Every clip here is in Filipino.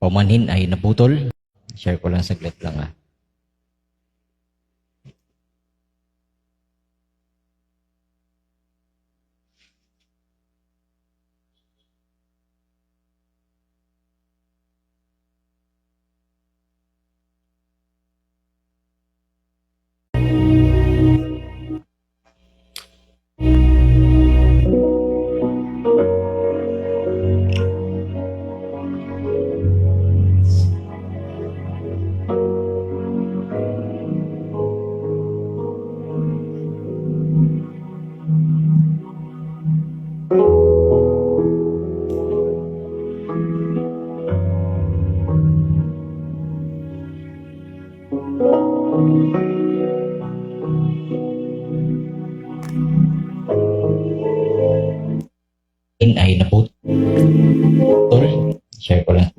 Paumanhin ay naputol. Share ko lang saglit lang ah. Ay naputol. Share ko lang.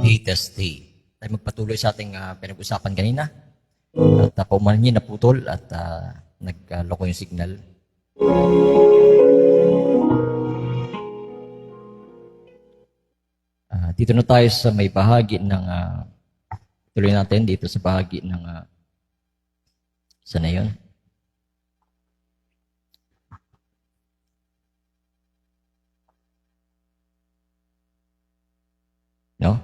Latest day. Tayo magpatuloy sa ating pinag-usapan kanina. At paumanhin naputol at nagloko yung signal. Dito na tayo sa may bahagi ng tuloy natin dito sa bahagi ng sana yun? No?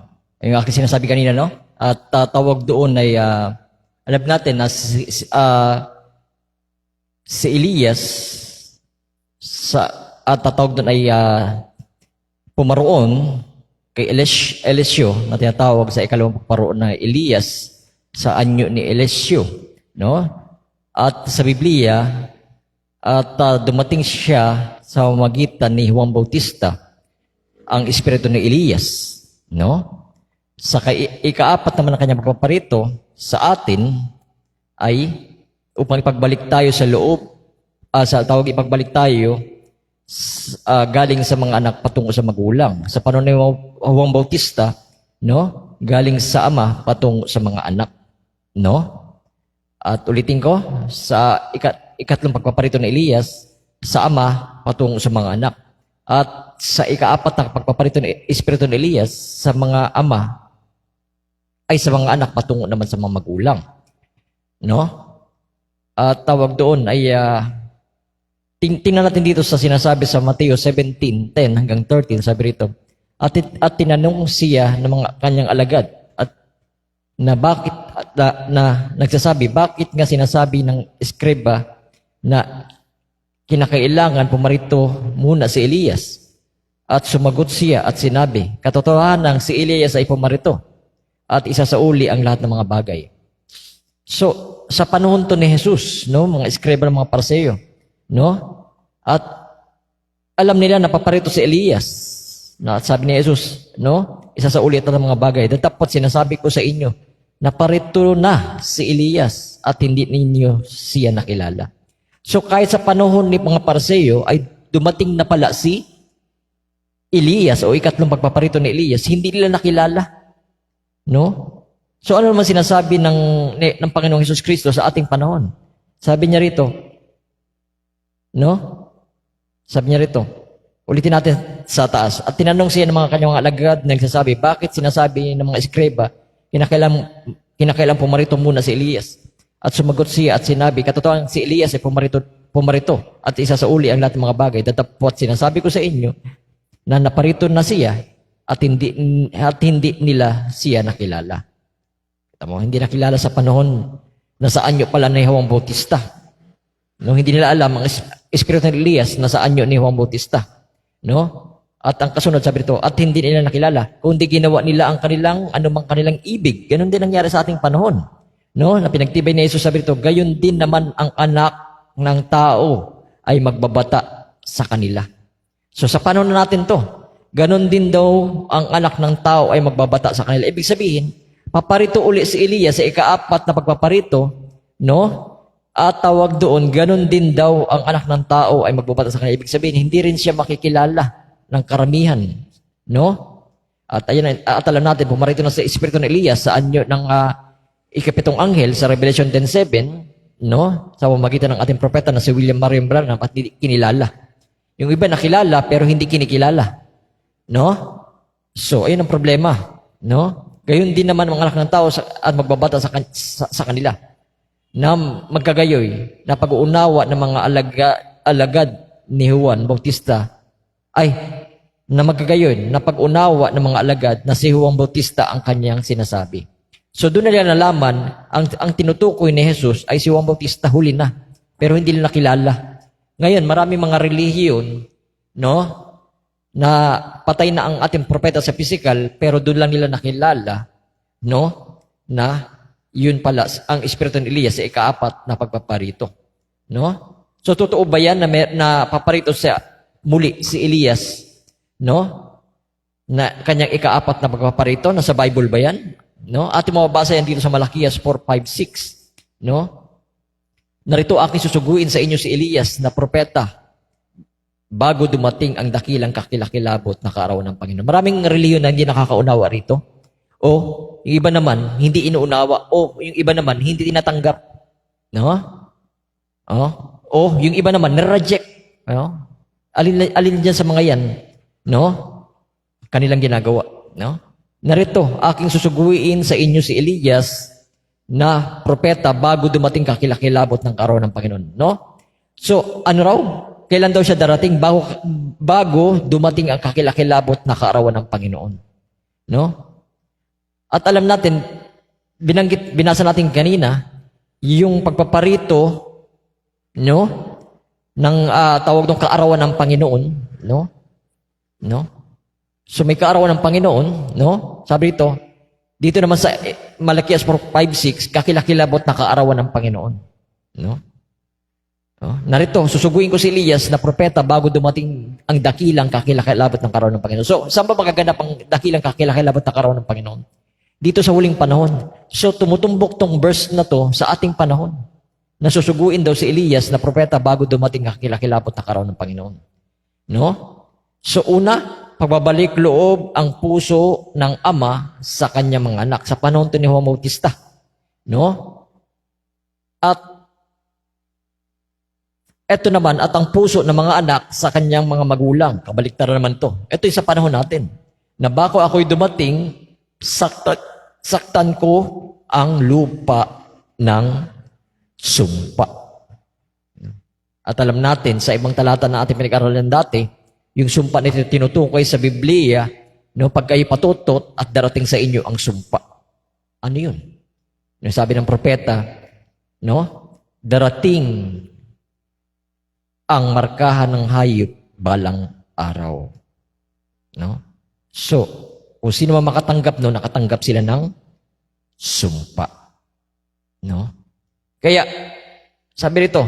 Yung aking sinasabi kanina, no? At tawag doon ay alam natin na si Elias at tatawag doon ay pumaroon kay Eliseo na tinatawag sa ikalawang paparoon na Elias sa anyo ni Eliseo, no? At sa Biblia at dumating siya sa magitan ni Juan Bautista ang espiritu ni Elias, no? Sa ikaapat naman ng kanyang pagpaparito sa atin ay upang ipagbalik tayo sa loob, ipagbalik tayo galing sa mga anak patungo sa magulang. Sa panahon ni Juan Bautista, no? Galing sa ama patungo sa mga anak, no? At ulitin ko, sa ikatlong pagpaparito ni Elias, sa ama patungo sa mga anak. At sa ikaapat na pagpaparito ni Espiritu ni Elias, sa mga ama ay sa mga anak patungo naman sa mga magulang, no? At tawag doon ay tingnan natin dito sa sinasabi sa Mateo 17:10 hanggang 13, sabi rito, at tinanong siya ng mga kanyang alagad at nagsasabi, bakit nga sinasabi ng eskriba na kinakailangan pumarito muna si Elias? At sumagot siya at sinabi, katotohanan si Elias ay pumarito at isasauli ang lahat ng mga bagay. So, sa panahon to ni Jesus, no, mga eskriba ng mga Pariseo, no? At alam nila na paparito si Elias. Na sabi ni Jesus, no? Isasauli ito ng mga bagay. Dapat sinasabi ko sa inyo, na parito na si Elias at hindi ninyo siya nakilala. So kahit sa panahon ni mga Pariseo ay dumating na pala si Elias o ikatlong pagpaparito ni Elias, hindi nila nakilala. No? So ano naman sinasabi ng Panginoong Hesus Kristo sa ating panahon? Sabi niya rito, no? Sabi niya rito, ulitin natin sa taas. At tinanong siya ng mga kanyang alagad na nagsasabi, bakit sinasabi ng mga eskriba, kinakailan pumarito muna si Elias? At sumagot siya at sinabi, katotohanan si Elias ay pumarito at isasauli ang lahat ng mga bagay. Datapot sinasabi ko sa inyo na naparito na siya at hindi nila siya nakilala. Tama, hindi nakilala sa panahon na sa anyo pala ni Juan Bautista. No, hindi nila alam ang espiritu ni Elias na sa anyo ni Juan Bautista. No? At ang kasunod sabi rito, at hindi nila nakilala, kundi ginawa nila ang anumang kanilang ibig. Ganon din nangyari sa ating panahon. No? Na pinagtibay ni Jesus sabi rito, gayon din naman ang anak ng tao ay magbabata sa kanila. So sa panahon natin to, ganon din daw ang anak ng tao ay magbabata sa kanila. Ibig sabihin, paparito uli si Elias sa ikaapat na pagpaparito, no? At tawag doon, ganon din daw ang anak ng tao ay magbabata sa kanila. Ibig sabihin, hindi rin siya makikilala ng karamihan, no? At ayun, at alam natin, pumarito na sa espiritu ng Elias sa anyo ng ikapitong anghel sa Revelation 10:7, no? Sa pamamagitan ng ating propeta na si William Marion Branham at kinilala. Yung iba nakilala pero hindi kinikilala, no? So, ayun ang problema, no? Gayon din naman ang anak ng tao at magbabata sa kanila na magkagayoy na pag-uunawa ng mga alagad ni Juan Bautista ay na magkagayoy na pag-unawa ng mga alagad na si Juan Bautista ang kanyang sinasabi. So doon nila nalaman ang tinutukoy ni Jesus ay si Juan Bautista huli na pero hindi nila nakilala. Ngayon marami mga relihiyon, no, na patay na ang ating propeta sa physical, pero doon lang nila nakilala, no, na yun pala ang espiritu ni Elias sa ikaapat na pagpaparito. No? So, totoo ba yan na paparito muli si Elias, no, na kanyang ikaapat na pagpaparito? Nasa Bible ba yan? No? Ating mababasa yan dito sa Malakias 4:5-6. No? Narito aking susuguin sa inyo si Elias na propeta bago dumating ang dakilang kakilakilabot na kaarawan ng Panginoon. Maraming relihiyon na hindi nakakaunawa rito. O, yung iba naman, hindi inuunawa. O, yung iba naman, hindi tinatanggap. No? O, yung iba naman, nireject. No? Alin dyan sa mga yan, no? Kanilang ginagawa. No? Narito, aking susuguin sa inyo si Elias na propeta bago dumating kakilakilabot ng kaarawan ng Panginoon. No? So, ano raw? Kailan daw siya darating? Bago dumating ang kakilakilabot na kaarawan ng Panginoon. No? At alam natin, binasa natin kanina, yung pagpaparito, no, ng tawag ng kaarawan ng Panginoon, no? No? So may kaarawan ng Panginoon, no? Sabi dito naman sa Malakias 4:5-6, kakilakilabot na kaarawan ng Panginoon. No? Narito, susuguin ko si Elias na propeta bago dumating ang dakilang kakilakilabot ng kaarawan ng Panginoon. So, saan ba magaganap ang dakilang kakilakilabot ng kaarawan ng Panginoon? dito sa huling panahon. So tumutumbok tong verse na to sa ating panahon. Nasusuguin daw si Elias na propeta bago dumating ang kakilakilabot na kaarawan ng Panginoon. No? So una, pagbabalik loob ang puso ng ama sa kanyang mga anak sa panahon to ni Juan Bautista. No? At eto naman, at ang puso ng mga anak sa kanyang mga magulang. Kabaliktaran naman to. Ito yung sa panahon natin. Na bako ako'y dumating, saktan ko ang lupa ng sumpa. At alam natin, sa ibang talata na ating pinag-aralan dati, yung sumpa na ito tinutukoy sa Biblia, no, pag kayo patutot at darating sa inyo ang sumpa. Ano yun? Yung sabi ng propeta, no, darating ang markahan ng hayop balang araw. No? So, kung sino man makatanggap no, nakatanggap sila ng sumpa. No? Kaya, sabi rito,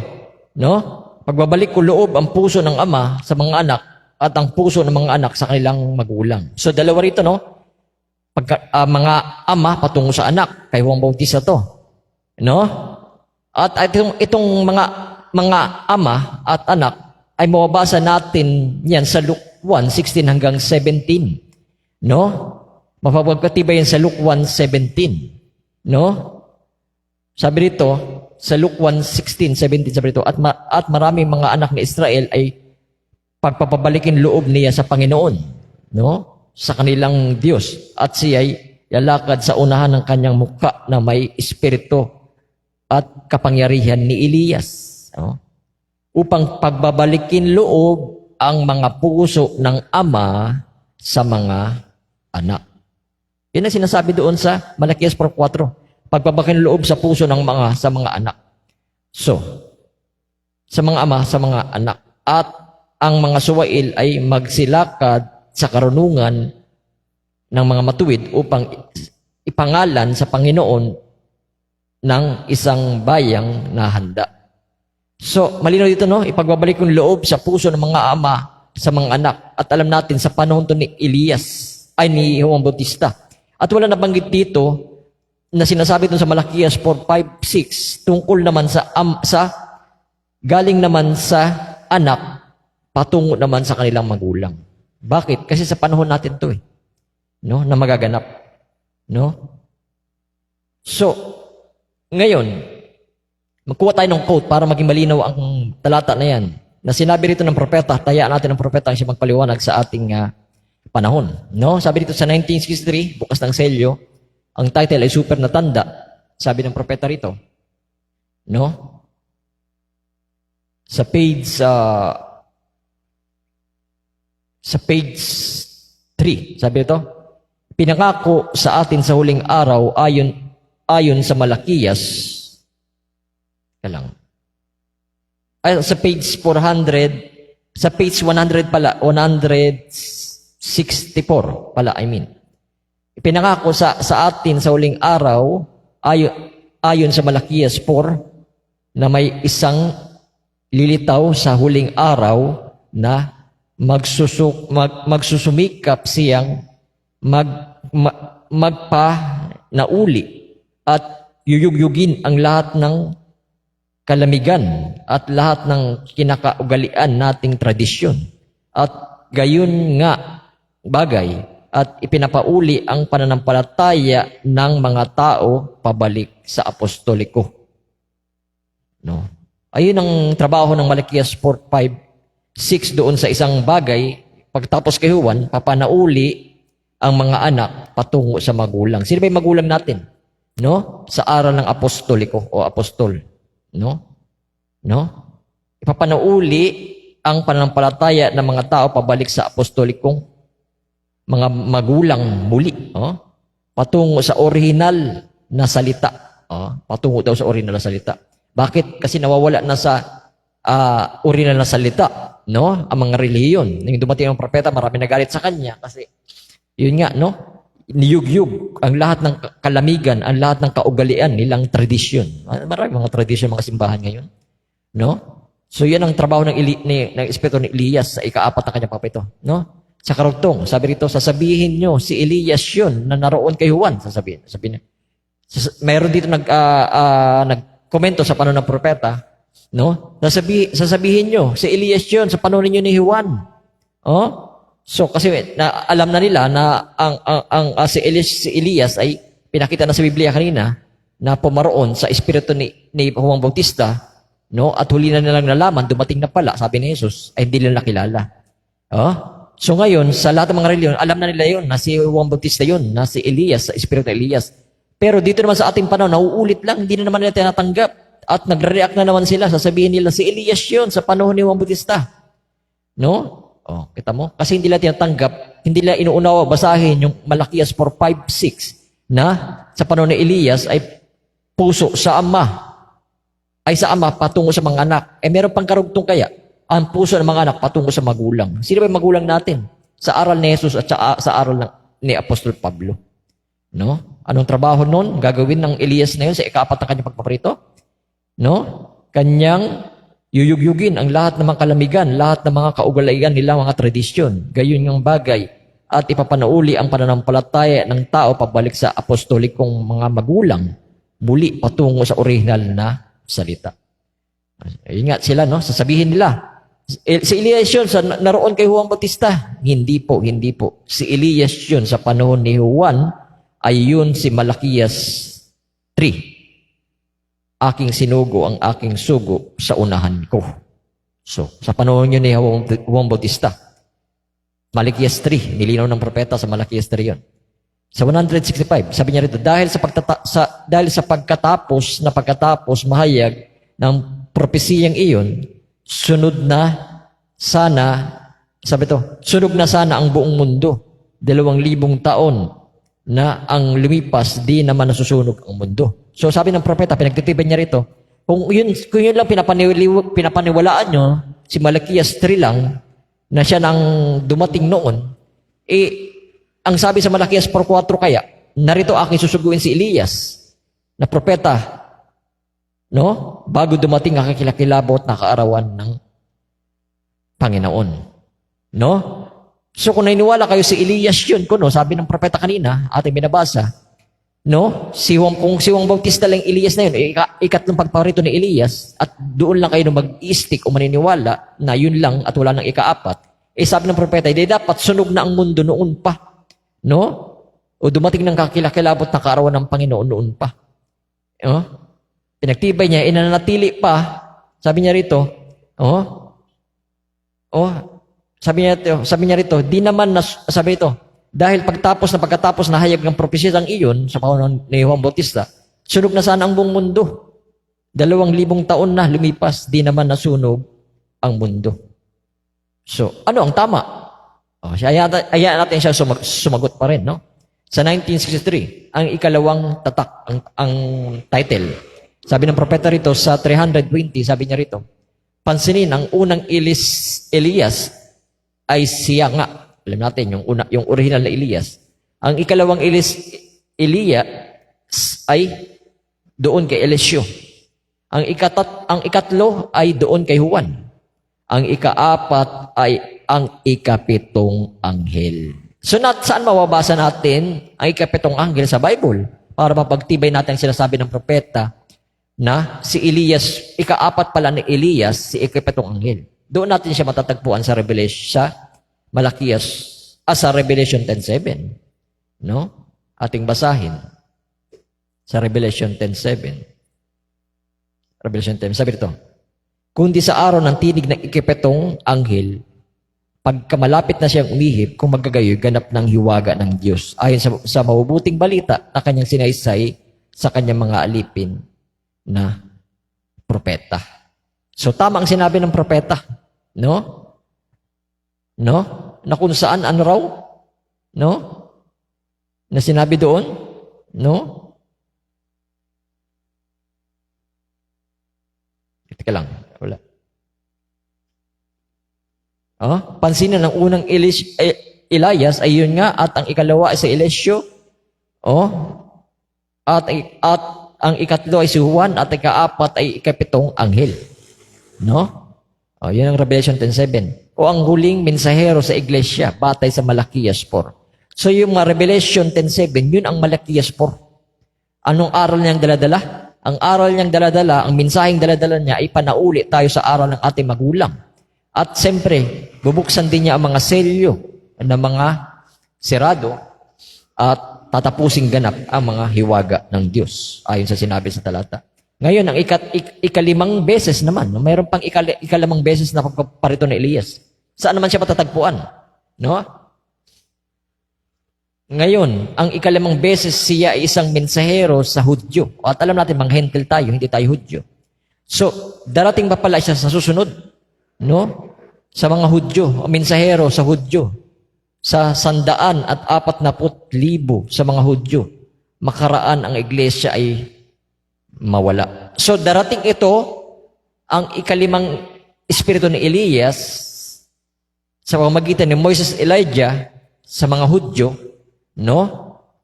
no? Pagbabalik ko loob ang puso ng ama sa mga anak at ang puso ng mga anak sa kanilang magulang. So, dalawa rito, no? Mga ama patungo sa anak, kay Juan Bautista to. No? At itong mga ama at anak ay mababasa natin yan sa Luke 1:16 hanggang 17. No? Mapapagkatibay yan sa Luke 1:17. No? Sabi rito, sa Luke 1:16, 17, sabi rito, at maraming mga anak ni Israel ay pagpapabalikin loob niya sa Panginoon, no? Sa kanilang Diyos. At siya ay lalakad sa unahan ng kanyang mukha na may espiritu at kapangyarihan ni Elias. No? Upang pagbabalikin loob ang mga puso ng ama sa mga anak. Yan ang sinasabi doon sa Malakias 4:4. Pagbabakin loob sa puso ng sa mga anak. So, sa mga ama, sa mga anak. At ang mga suwail ay magsilakad sa karunungan ng mga matuwid upang ipangalan sa Panginoon ng isang bayang na handa. So, malinaw dito, no? Ipagbabalik yung loob sa puso ng mga ama sa mga anak. At alam natin, sa panahon to ni ni Juan Bautista. At wala nabanggit dito na sinasabi dun sa Malakias 4:5-6 tungkol naman sa galing naman sa anak patungo naman sa kanilang magulang. Bakit? Kasi sa panahon natin to no, na magaganap. No? So, ngayon, magkuha tayo ng quote para maging malinaw ang talata na yan. Na sinabi rito ng propeta, tayaan natin ng propeta ang siya magpaliwanag sa ating panahon. No? Sabi dito sa 1963, bukas ng selyo, ang title ay Super na Tanda. Sabi ng propeta rito. No? Sa page 3, sabi ito, pinangako sa atin sa huling araw ayon sa Malakias. Sa page 400, sa page 100 pala, 164 pala, Ipinangako sa atin sa huling araw, ayon sa Malakias 4, na may isang lilitaw sa huling araw na magsusumikap siyang magpanauli at yuyugyugin ang lahat ng kalamigan at lahat ng kinakaugalian nating tradisyon. At gayon nga bagay, at ipinapauli ang pananampalataya ng mga tao pabalik sa apostoliko. No? Ayun ang trabaho ng Malakias 4:5-6 doon sa isang bagay. Pagtapos kay Juan, papanauli ang mga anak patungo sa magulang. Sino ba yung magulang natin? No? Sa aral ng apostoliko o apostol. No? No? Ipapanauli ang pananampalataya ng mga tao pabalik sa apostolikong mga magulang muli, patungo sa original na salita. Patungo daw sa original na salita. Bakit? Kasi nawawala na sa original na salita, no? Ang mga relihiyon. Nung dumating ang propeta, marami nagalit sa kanya kasi yun nga, no? Niyugyug ang lahat ng kalamigan, ang lahat ng kaugalian nilang tradisyon. Marami mga tradisyon mga simbahan ngayon, no? So yan ang trabaho ng Espiritu ni Elias sa ika-4 na kanyang papito, no? Sa karugtong, sabi rito, sasabihin nyo, si Elias yun na naroon kay Juan. Sasabihin. Mayroon dito nagkomento sa panahon ng propeta, no? Sasabihin nyo, si Elias yun sa panahon ninyo ni Juan. Oh? So kasi alam na nila na si Elias ay pinakita na sa Biblia kanina na pumaroon sa espiritu ni Juan Bautista, no? At huli na nilang nalaman, dumating na pala, sabi ni Jesus, ay hindi nila nakilala. Oh? So ngayon, sa lahat ng mga reliyon, alam na nila yun, na si Juan Bautista yun, na si Elias, sa espiritu ni Elias. Pero dito naman sa ating panahon, nauulit lang, hindi na naman nila tinatanggap. At nagre-react na naman sila, sasabihin nila, si Elias yun, sa panahon ni Juan Bautista. No? Oh, kita mo? Kasi hindi nila tinatanggap, hindi nila inuunawa basahin yung Malakias 4:5-6 na sa panahon ni Elias ay puso sa ama, ay sa ama patungo sa mga anak. Meron pang karugtong kaya, ang puso ng mga anak patungo sa magulang. Sino ba yung magulang natin? Sa aral ni Jesus at sa aral ni Apostol Pablo. No? Anong trabaho nun? Gagawin ng Elias na yun sa ika-4 ng kanyang pagpaparito? No? Kanyang yuyugyugin ang lahat ng mga kalamigan, lahat ng mga kaugalian nila, mga tradisyon. Gayon yung bagay. At ipapanauli ang pananampalataya ng tao pabalik sa apostolikong mga magulang. Muli patungo sa original na salita. Ingat sila, no? Sasabihin nila, si Elias yun naroon kay Juan Bautista. Hindi po. Si Elias yun sa panahon ni Juan ay yun si Malakias 3. Aking sinugo ang aking sugo sa unahan ko. So, sa panahon yun ni Juan Bautista, Malakias 3, nilinaw ng propeta sa Malakias 3 yun. Sa 165, sabi niya rito, dahil sa pagkatapos mahayag ng propesiyang iyon, sunod na sana ang buong mundo. 2,000 taon na ang lumipas, di naman nasusunog ang mundo. So sabi ng propeta, pinagtitibay niya rito, kung yun lang pinapaniwalaan nyo, si Malakias 3 lang, na siya nang dumating noon, ang sabi sa Malakias 4:4 kaya, narito aking susuguin si Elias, na propeta, no? Bago dumating ang kakilakilabot na kaarawan ng Panginoon. No? So kung naniniwala kayo si Elias yun, sabi ng propeta kanina, ating binabasa, no? Kung si Juan Bautista lang Elias na yun, ikatlong pagparito ni Elias, at doon lang kayo mag-istik o maniniwala na yun lang at wala nang ika-4, sabi ng propeta, hindi dapat sunog na ang mundo noon pa. No? O dumating ng kakilakilabot na kaarawan ng Panginoon noon pa. No? Pinagtibay niya, inanatili pa, sabi niya rito, sabi niya rito, di naman, sabi ito, dahil pagkatapos na hayag ng propesiyang iyon sa panahon ni Juan Bautista, sunog na sana ang buong mundo. 2,000 taon na lumipas, di naman nasunog ang mundo. So, ano ang tama? Hayaan natin siya sumagot pa rin, no? Sa 1963, ang ikalawang tatak, ang title. Sabi ng propeta rito, sa 320, sabi niya rito, pansinin, ang unang Elias ay siya nga. Alam natin, yung original na Elias. Ang ikalawang Elias ay doon kay Eliseo. Ang ikatlo ay doon kay Juan. Ang ika-4 ay ang ika-7 anghel. So, saan mababasa natin ang ika-7 anghel sa Bible? Para mapagtibay natin ang sinasabi ng propeta na si Elias, ika-4 pala ni Elias, si ika-7 anghel. Doon natin siya matatagpuan sa Revelation, sa Revelation 10:7. No? Ating basahin. Sa Revelation 10:7. Revelation 10, sabi ito, kundi sa araw ng tinig ng ika-7 anghel, pagkamalapit na siyang umihip, kung magagayoy, ganap ng hiwaga ng Diyos. Ayon sa mabubuting balita na kanyang sinaysay sa kanyang mga alipin na propeta. So, tama ang sinabi ng propeta. No? No? Na kung saan, ano raw? No? Na sinabi doon? No? Teka lang. Wala. Pansinin ang unang Elias ay yun nga, at ang ikalawa ay si Eliseo. At ang ikatlo ay si Juan, at ika-4 ay ika-7 anghel. No? Yan ang Revelation 10:7. o ang huling mensahero sa iglesia batay sa Malakias 4. So yung mga Revelation 10:7, yun ang Malakias 4. Anong aral niyang daladala? Ang aral niyang daladala, ang mensaheng daladala niya ay panauli tayo sa aral ng ating magulang. At siyempre, bubuksan din niya ang mga selyo ng mga sirado at tatapusing ganap ang mga hiwaga ng Diyos ayon sa sinabi sa talata. Ngayon, ang ikalimang beses naman, mayroon pang ikalimang beses na pagpaparito ni Elias. Saan naman siya patatagpuan? No? Ngayon, ang ikalimang beses siya ay isang mensahero sa Hudyo. At alam natin, mga Hentil tayo, hindi tayo Hudyo. So, darating pa pala siya sa susunod, no? Sa mga Hudyo, o mensahero sa Hudyo, sa 140,000 sa mga Hudyo, makaraan ang iglesia ay mawala. So, darating ito, ang ikalimang espiritu ni Elias, sa pamamagitan ni Moises Elijah, sa mga Hudyo, no?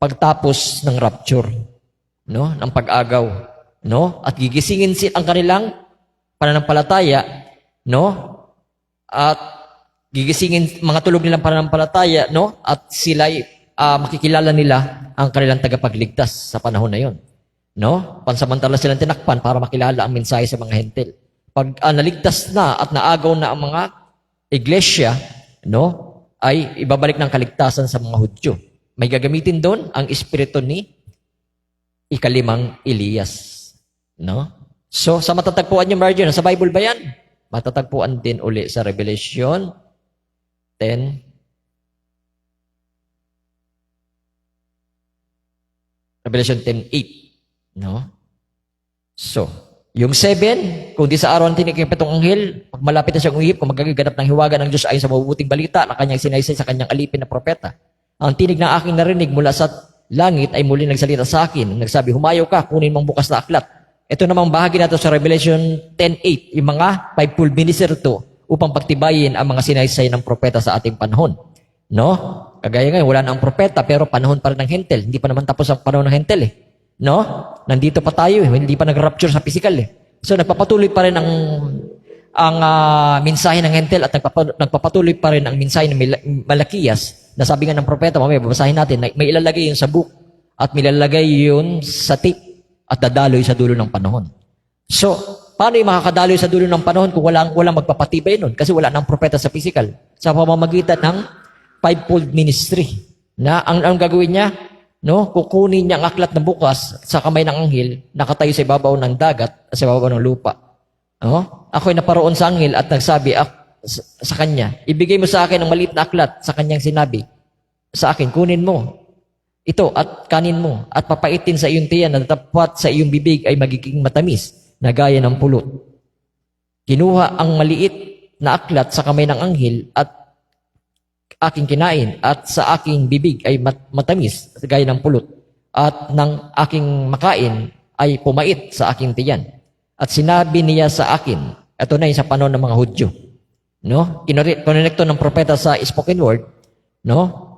Pagtapos ng rapture, no? Ng pag-agaw, no? At gigisingin ang kanilang pananampalataya, no? At gigisingin mga tulog nilang pananampalataya, no? At sila makikilala nila ang kanilang tagapagligtas sa panahon na 'yon, no? Pansamantala silang tinakpan para makilala ang mensahe sa mga Hentil. Pag naligtas na at naagaw na ang mga iglesia, no? Ay ibabalik ng kaligtasan sa mga Hudyo. May gagamitin doon ang espiritu ni ikalimang Elias. No? So, sa matatagpuan niyo, Marjorie, sa Bible ba yan? Matatagpuan din uli sa Revelation 10. Revelation 10:8. No? So, yung 7, kung di sa araw ng tinig ng 7 anghel, pag malapit na siyang umihip, kung magaganap ng hiwaga ng Diyos ayon sa mabubuting balita na kanyang sinaysay sa kanyang alipin na propeta. Ang tinig ng aking narinig mula sa langit ay muli nagsalita sa akin. Nagsabi, humayaw ka, kunin mong bukas na aklat. Ito namang bahagi na ito sa Revelation 10:8, yung mga fivefold minister to upang pagtibayin ang mga sinaysay ng propeta sa ating panahon. No? Kagaya ngayon, wala na ang propeta pero panahon pa rin ng Hentil. Hindi pa naman tapos ang panahon ng Hentil eh. No? Nandito pa tayo eh. Hindi pa nag-rapture sa physical eh. So nagpapatuloy pa rin ang mensahe ng Hentil at nagpapatuloy pa rin ang mensahe ng Malakias. Nasabi nga ng propeta, mamaya babasahin natin, may ilalagay yun sa book at may ilalagay yun sa tape at dadaloy sa dulo ng panahon. So, paano yung makakadaloy sa dulo ng panahon kung walang magpapatibay nun? Kasi wala nang propeta sa physical. Sa pamamagitan ng fivefold ministry na ang gagawin niya, no, kukunin niya ang aklat na bukas sa kamay ng anghel, nakatayo sa ibabaw ng dagat at sa ibabaw ng lupa. No? Ako'y naparoon sa anghel at nagsabi sa kanya, ibigay mo sa akin ang maliit na aklat. Sa kanyang sinabi, sa akin, kunin mo ito at kanin mo at papaitin sa iyong tiyan na tapat sa iyong bibig ay magiging matamis na gaya ng pulot. Kinuha ang maliit na aklat sa kamay ng anghel at aking kinain at sa aking bibig ay matamis gaya ng pulot at ng aking makain ay pumait sa aking tiyan. At sinabi niya sa akin, ito na yung sa panahon ng mga Hudyo. No? Kinonekto ng propeta sa spoken word, no?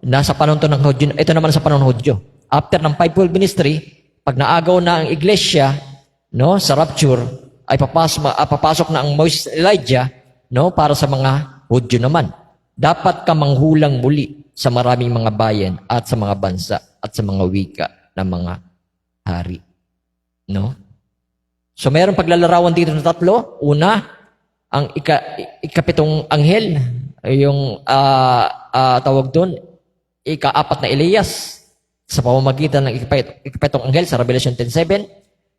Nasa panahon to ng Hudyo. Ito naman sa panahon ng Hudyo. After ng fivefold ministry, pag naagaw na ang iglesia, no, sa rapture, ay papasok na ang Moses Elijah, no, para sa mga Hudyo naman. Dapat ka manghulang muli sa maraming mga bayan at sa mga bansa at sa mga wika ng mga hari. No? So mayroong paglalarawan dito ng tatlo. Una, ang ikapitong anghel, yung tawag doon, ika-4 na Elias, sa pamamagitan ng ikapitong anghel sa Revelation 10:7,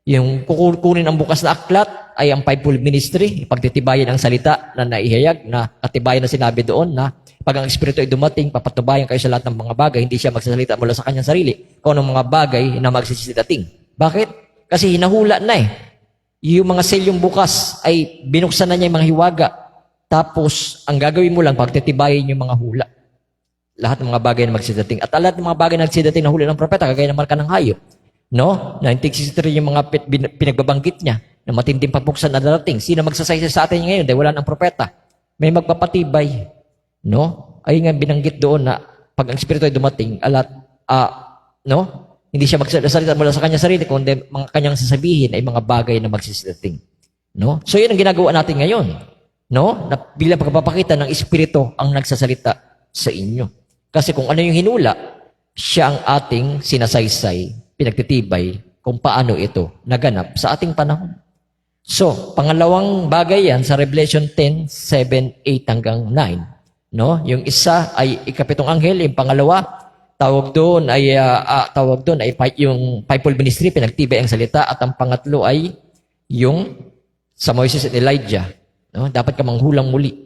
yung kukunin ang bukas na aklat ay ang fivefold ministry, pagtitibayan ang salita na naihayag, na katibayan na sinabi doon na pag ang Espiritu ay dumating, papatubayan kayo sa lahat ng mga bagay, hindi siya magsasalita mula sa kanyang sarili, kung anong mga bagay na magsisitating. Bakit? Kasi hinahula na eh. Yung mga selyong bukas ay binuksan na niya yung mga hiwaga. Tapos, ang gagawin mo lang, pagtitibayin yung mga hula. Lahat ng mga bagay na magsidating. At lahat ng mga bagay na magsidating na hula ng propeta, kagaya ng marka ng hayop. No? 1963 yung mga pinagbabanggit niya na matinding pabuksan na darating. Sino magsasaysay sa atin ngayon dahil wala ng propeta? May magpapatibay. No? Ay nga binanggit doon na pag ang Espiritu ay dumating, no? Hindi siya magsasalita mula sa kanyang sarili, kundi mga kanyang sasabihin ay mga bagay na magsisidating. No? So, yun ang ginagawa natin ngayon. no? Na bilang pagpapakita ng Espiritu ang nagsasalita sa inyo. Kasi kung ano yung hinula, siya ang ating sinasaysay, pinagtitibay kung paano ito naganap sa ating panahon. So, pangalawang bagay yan sa Revelation 10, 7, 8 hanggang 9. No? Yung isa ay ikapitong anghel, yung pangalawa, tawag doon ay yung fivefold ministry, pinagtibay ang salita, at ang pangatlo ay yung sa Moises at Elijah. No? Dapat ka manghulang muli.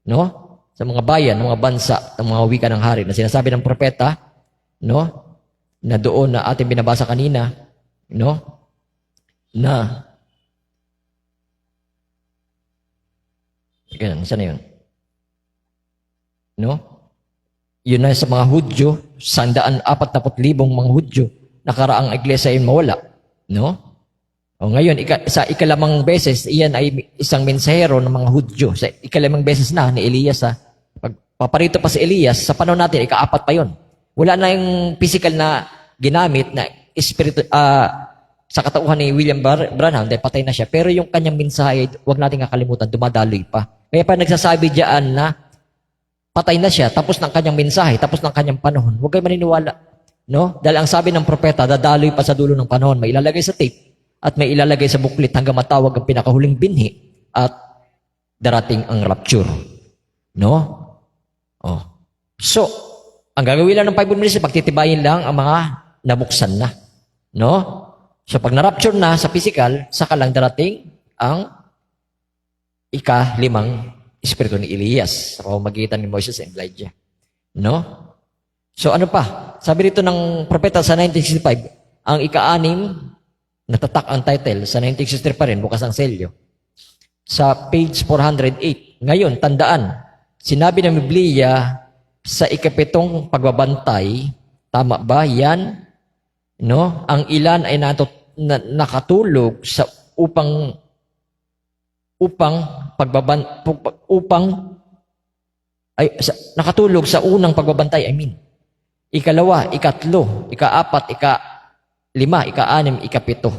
No? Sa mga bayan, mga bansa, ng mga wika ng hari na sinasabi ng propeta, no? Na doon na ating binabasa kanina, no? Na ganun, saan na yun? No? Yun na sa mga Hudyo, 140,000 mga Hudyo, nakaraang iglesia ay mawala. No? O ngayon, sa ikalamang beses, iyan ay isang mensahero ng mga Hudyo. Sa ikalamang beses na ni Elias, paparito pa si Elias, sa panahon natin, ikaapat pa yon. Wala na yung physical na ginamit na espiritu, sa katauhan ni William Branham, dahil patay na siya. Pero yung kanyang mensahe, huwag natin kakalimutan, dumadaloy pa. Kaya pa nagsasabi diyan na patay na siya, tapos ng kanyang mensahe, tapos ng kanyang panahon, huwag kayo maniniwala. No? Dahil ang sabi ng propeta, dadaloy pa sa dulo ng panahon, may ilalagay sa tape, at may ilalagay sa buklit hanggang matawag ang pinakahuling binhi, at darating ang rapture. No? Oh. So, ang gagawin lang ng fivefold ministry, pagtitibayin lang ang mga nabuksan na. No? So, pag na-rapture na sa physical, saka lang darating ang ika-limang espiritu ni Elias sa pamamagitan ni Moises and Elijah. No? So, ano pa? Sabi rito ng propeta sa 1965, ang ika-anim, natatak ang title, sa 1963 pa rin, bukas ang selyo. Sa page 408, ngayon, tandaan, sinabi ng Biblia sa ikapitong pagbabantay, tama ba yan? No? Ang ilan ay nakatulog sa upang nakatulog sa unang pagbabantay, ikalawa, ikatlo, ikaapat, ikalima, ikaanim, ikapito.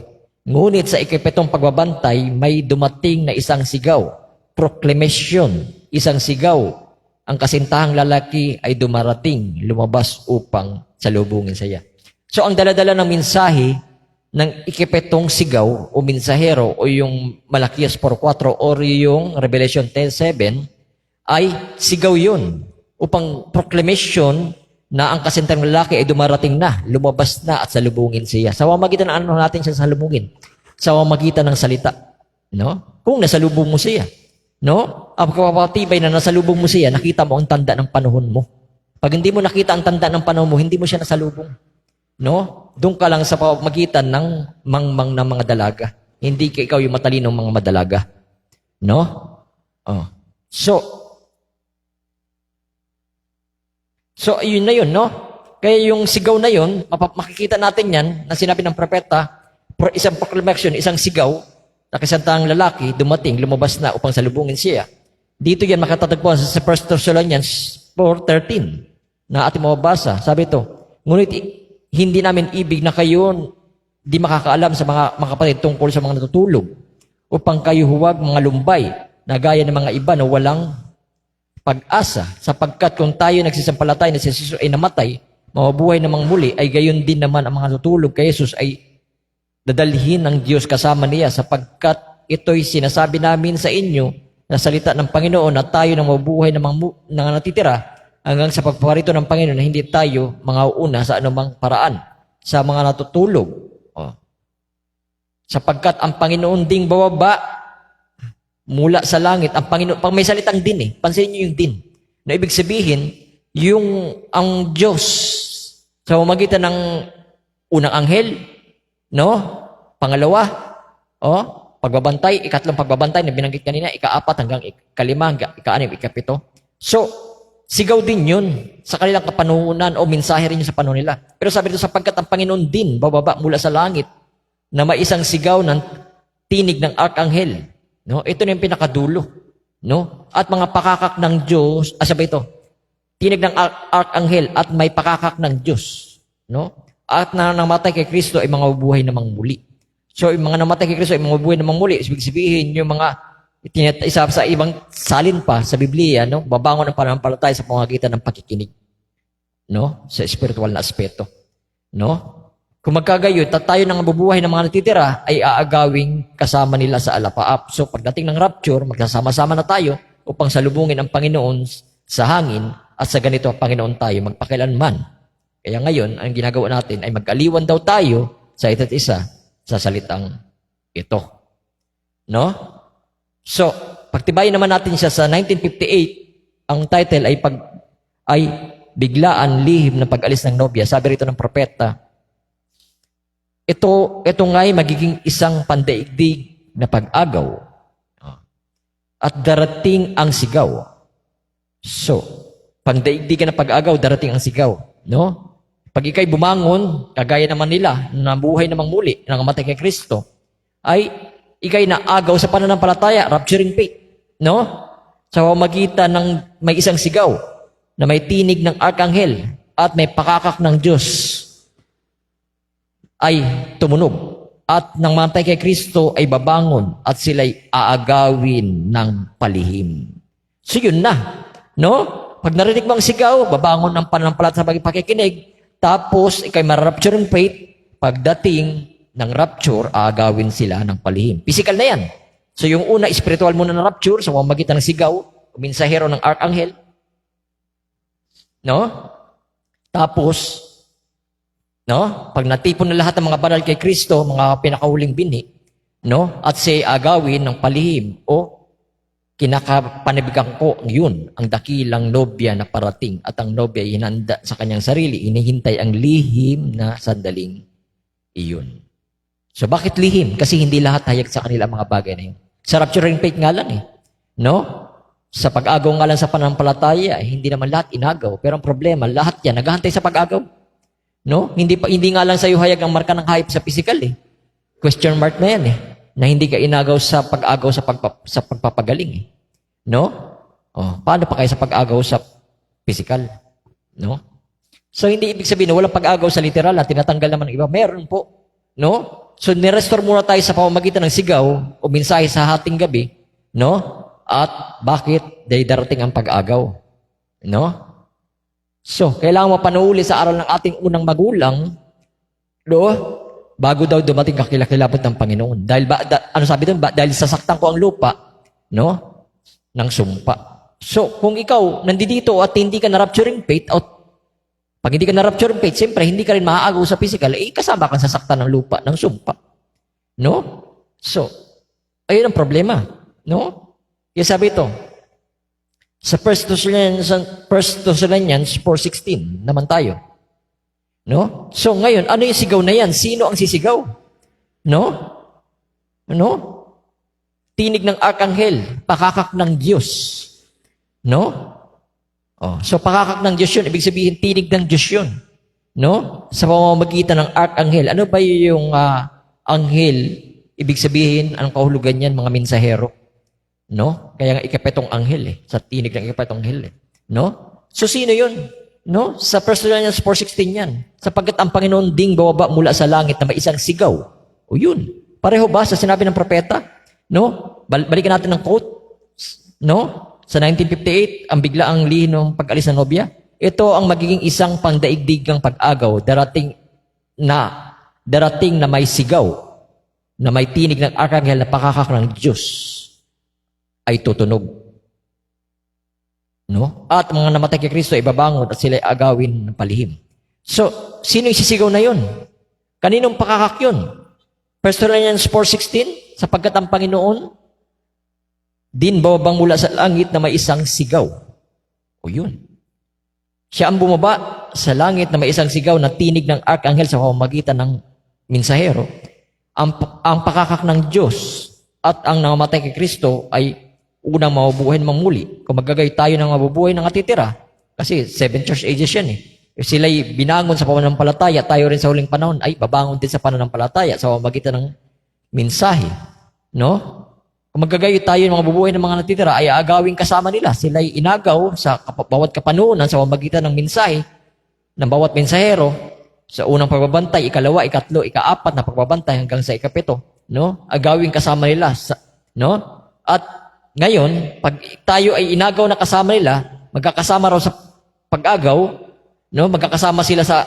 Ngunit sa ikapitong pagbabantay, may dumating na isang sigaw, proclamation, isang sigaw. Ang kasintahang lalaki ay dumarating, lumabas upang salubungin siya. So, ang daladala ng mensahe ng ikapitong sigaw o mensahero o yung Malakias 4.4 o yung Revelation 10.7 ay sigaw yun upang proclamation na ang kasintahang lalaki ay dumarating na, lumabas na at salubungin siya. Sa pamamagitan ng ano natin siya salubungin? Sa pamamagitan ng salita. No? Kung nasalubong mo siya. No? Ang kapapatibay na nasalubong mo siya, nakita mo ang tanda ng panahon mo. Pag hindi mo nakita ang tanda ng panahon mo, hindi mo siya nasalubong. No? Doon ka lang sa pamamagitan ng mangmang ng mga dalaga. Hindi ka ikaw yung matalinong mga madalaga. No? Oh. So, yun na yun, no? Kaya yung sigaw na yun, makikita natin yan, na sinabi ng propeta, isang proclamation, isang sigaw, na kasintahang lalaki, dumating, lumabas na upang salubungin siya. Dito yan makatatagpuan sa 1 Thessalonians 4.13 na ating mababasa. Sabi ito, ngunit hindi namin ibig na kayo di makakaalam sa mga kapatid tungkol sa mga natutulog upang kayo huwag mga lumbay na gaya ng mga iba na walang pag-asa sapagkat kung tayo nagsisampalatay na si Jesus ay namatay, mabubuhay namang muli ay gayon din naman ang mga natutulog kay Jesus ay dadalhin ng Diyos kasama niya sapagkat ito'y sinasabi namin sa inyo na salita ng Panginoon na tayo nang mabubuhay ng mga natitira hanggang sa pagpaparito ng Panginoon na hindi tayo mga una sa anumang paraan sa mga natutulog. Oh. Sapagkat ang Panginoon ding bababa mula sa langit. Ang Panginoon, pag may salitang din pansinin niyo yung din. Na ibig sabihin, ang Diyos sa pamamagitan ng unang anghel, no? Pangalawa, pagbabantay, ikatlong pagbabantay na binanggit kanina, ikaapat hanggang ikalima, hanggang ikaanim, ikapito. So, sigaw din yun sa kanilang kapanuhunan o mensahe rin yun sa panahon nila. Pero sabi dito, sapagkat ang Panginoon din bababa mula sa langit na may isang sigaw ng tinig ng arkanghel. No? Ito na yung pinakadulo. No? At mga pakakak ng Diyos, sabi ito, tinig ng arkanghel at may pakakak ng Diyos. No? At na namatay kay Kristo ay mga bubuhay namang muli. So, yung mga namatay kay Kristo ay mga bubuhay namang muli. Ibig sabihin, yung mga Isa sa ibang salin pa sa Biblia, no? Babangon ang pananampalataya sa pamamagitan ng pakikinig, no? Sa spiritual na aspeto, no? Kung magkagayon, tayo nang mabubuhay ng mga natitira ay aagawing kasama nila sa alapaap. So pagdating ng rapture, magsasama-sama na tayo upang salubungin ang Panginoon sa hangin at sa ganito ang Panginoon tayo magpakailanman. Kaya ngayon, ang ginagawa natin ay mag-aliwan daw tayo sa isa't isa sa salitang ito. No? So, pagtibayin naman natin siya sa 1958, ang title ay Biglaan Lihim ng Pag-alis ng Nobya. Sabi rito ng propeta, ito nga'y magiging isang pandaigdig na pag-agaw at darating ang sigaw. So, pandaigdig na pag-agaw, darating ang sigaw. No? Pag ikay bumangon, kagaya naman nila, na buhay namang muli, nangamatay kay Kristo, ay ikay naagaw sa pananampalataya, rapturing faith. No? Sa pamamagitan ng may isang sigaw na may tinig ng arkanghel at may pakakak ng Diyos ay tumunog. At nang matay kay Kristo ay babangon at sila'y aagawin ng palihim. So yun na. No? Pag narinig mo ang sigaw, babangon ng pananampalataya sa pakikinig, tapos ikay mararapture ng faith, pagdating ng rapture, aagawin sila ng palihim. Physical na yan. So yung una, spiritual muna na rapture, sa pamamagitan ng sigaw, minsahero ng arkanghel. No? Tapos, no? Pag natipon na lahat ng mga banal kay Kristo, mga pinakahuling bini, no? At siya agawin ng palihim o kinakapanibigan ko yun, ang dakilang nobya na parating at ang nobya ay hinanda sa kanyang sarili, inihintay ang lihim na sandaling iyon. So bakit lihim? Kasi hindi lahat hayag sa kanila mga bagay na yun. Sa rapturing faith nga lang eh. No? Sa pag-agaw nga lang sa pananampalataya, hindi naman lahat inagaw. Pero ang problema, lahat yan naghahantay sa pag-agaw. No? Hindi nga lang sa iyo hayag ang marka ng hayop sa physical eh. Question mark na yan eh. Na hindi ka inagaw sa pag-agaw sa pagpapagaling eh. No? Oh, paano pa kayo sa pag-agaw sa physical? No? So hindi ibig sabihin na walang pag-agaw sa literal at tinatanggal naman ng iba. Meron po. No? So nirestore muna tayo sa pamamagitan ng sigaw o mensahe sa hating gabi. No? At bakit? Dahil darating ang pag-agaw. No? So, kailangan mapanuuli sa aral ng ating unang magulang, no? Bago daw dumating kakilakilabot ng Panginoon. Dahil ano sabi doon? Dahil sasaktan ko ang lupa, no? Ng sumpa. So, kung ikaw nandito at hindi ka na-rapturing faith, pag hindi ka na-rapturing faith, siyempre, hindi ka rin maaagaw sa physical, kasama kang sasaktan ng lupa, ng sumpa. No? So, ayun ang problema. No? Kaya sabi ito, sa 1 Thessalonians 4:16 naman tayo. No? So ngayon, ano yung sigaw na yan? Sino ang sisigaw? No? No? Tinig ng arkanghel, pakakak ng Diyos. No? Oh, so pakakak ng Diyos yun, ibig sabihin tinig ng Diyos yun. No? Sa pamamagitan ng arkanghel. Ano ba yung anghel? Ibig sabihin, anong kahulugan yan, mga mensahero? No? Kaya nga ikapetong anghel eh. Sa tinig ng ikapetong anghel eh. No? So sino yun? No? Sa 1 Thessalonians 4:16 yan. Sapagkat ang Panginoon ding bababa mula sa langit na may isang sigaw. O yun. Pareho ba sa sinabi ng propeta? No? Balikan natin ng quote. No? Sa 1958, ang biglaang lihim ng pag-alis ng nobya. Ito ang magiging isang pangdaigdigang pag-agaw. Darating na may sigaw. Na may tinig ng arkanghel na pakakak ng Diyos ay tutunog. No? At mga namatay kay Kristo ay babangon at sila ay agawin ng palihim. So, sino yung sisigaw na yun? Kaninong pakakak yun? 1 Thessalonians 4:16, sapagkat ang Panginoon din bababang mula sa langit na may isang sigaw. O yun. Siya ang bumaba sa langit na may isang sigaw na tinig ng arkanghel sa pamamagitan ng mensahero. Ang pakakak ng Diyos at ang namamatay kay Kristo ay unang mabubuhay ng muli. Kung magagay tayo ng mabubuhay ng atitira, kasi 7 church ages yan eh. If sila'y binangon sa pananampalataya, tayo rin sa huling panahon ay babangon din sa pananampalataya sa pamamagitan ng mensahe. No? Kung magagay tayo ng mabubuhay ng mga natitira, ay agawin kasama nila. Sila'y inagaw sa bawat kapanunan sa pamamagitan ng mensahe ng bawat mensahero sa unang pagbabantay, ikalawa, ikatlo, ikaapat na pagbabantay hanggang sa ikapito. No? Agawin kasama nila. No? At ngayon, pag tayo ay inagaw na kasama nila, magkakasama raw sa pag-agaw, no? Magkakasama sila sa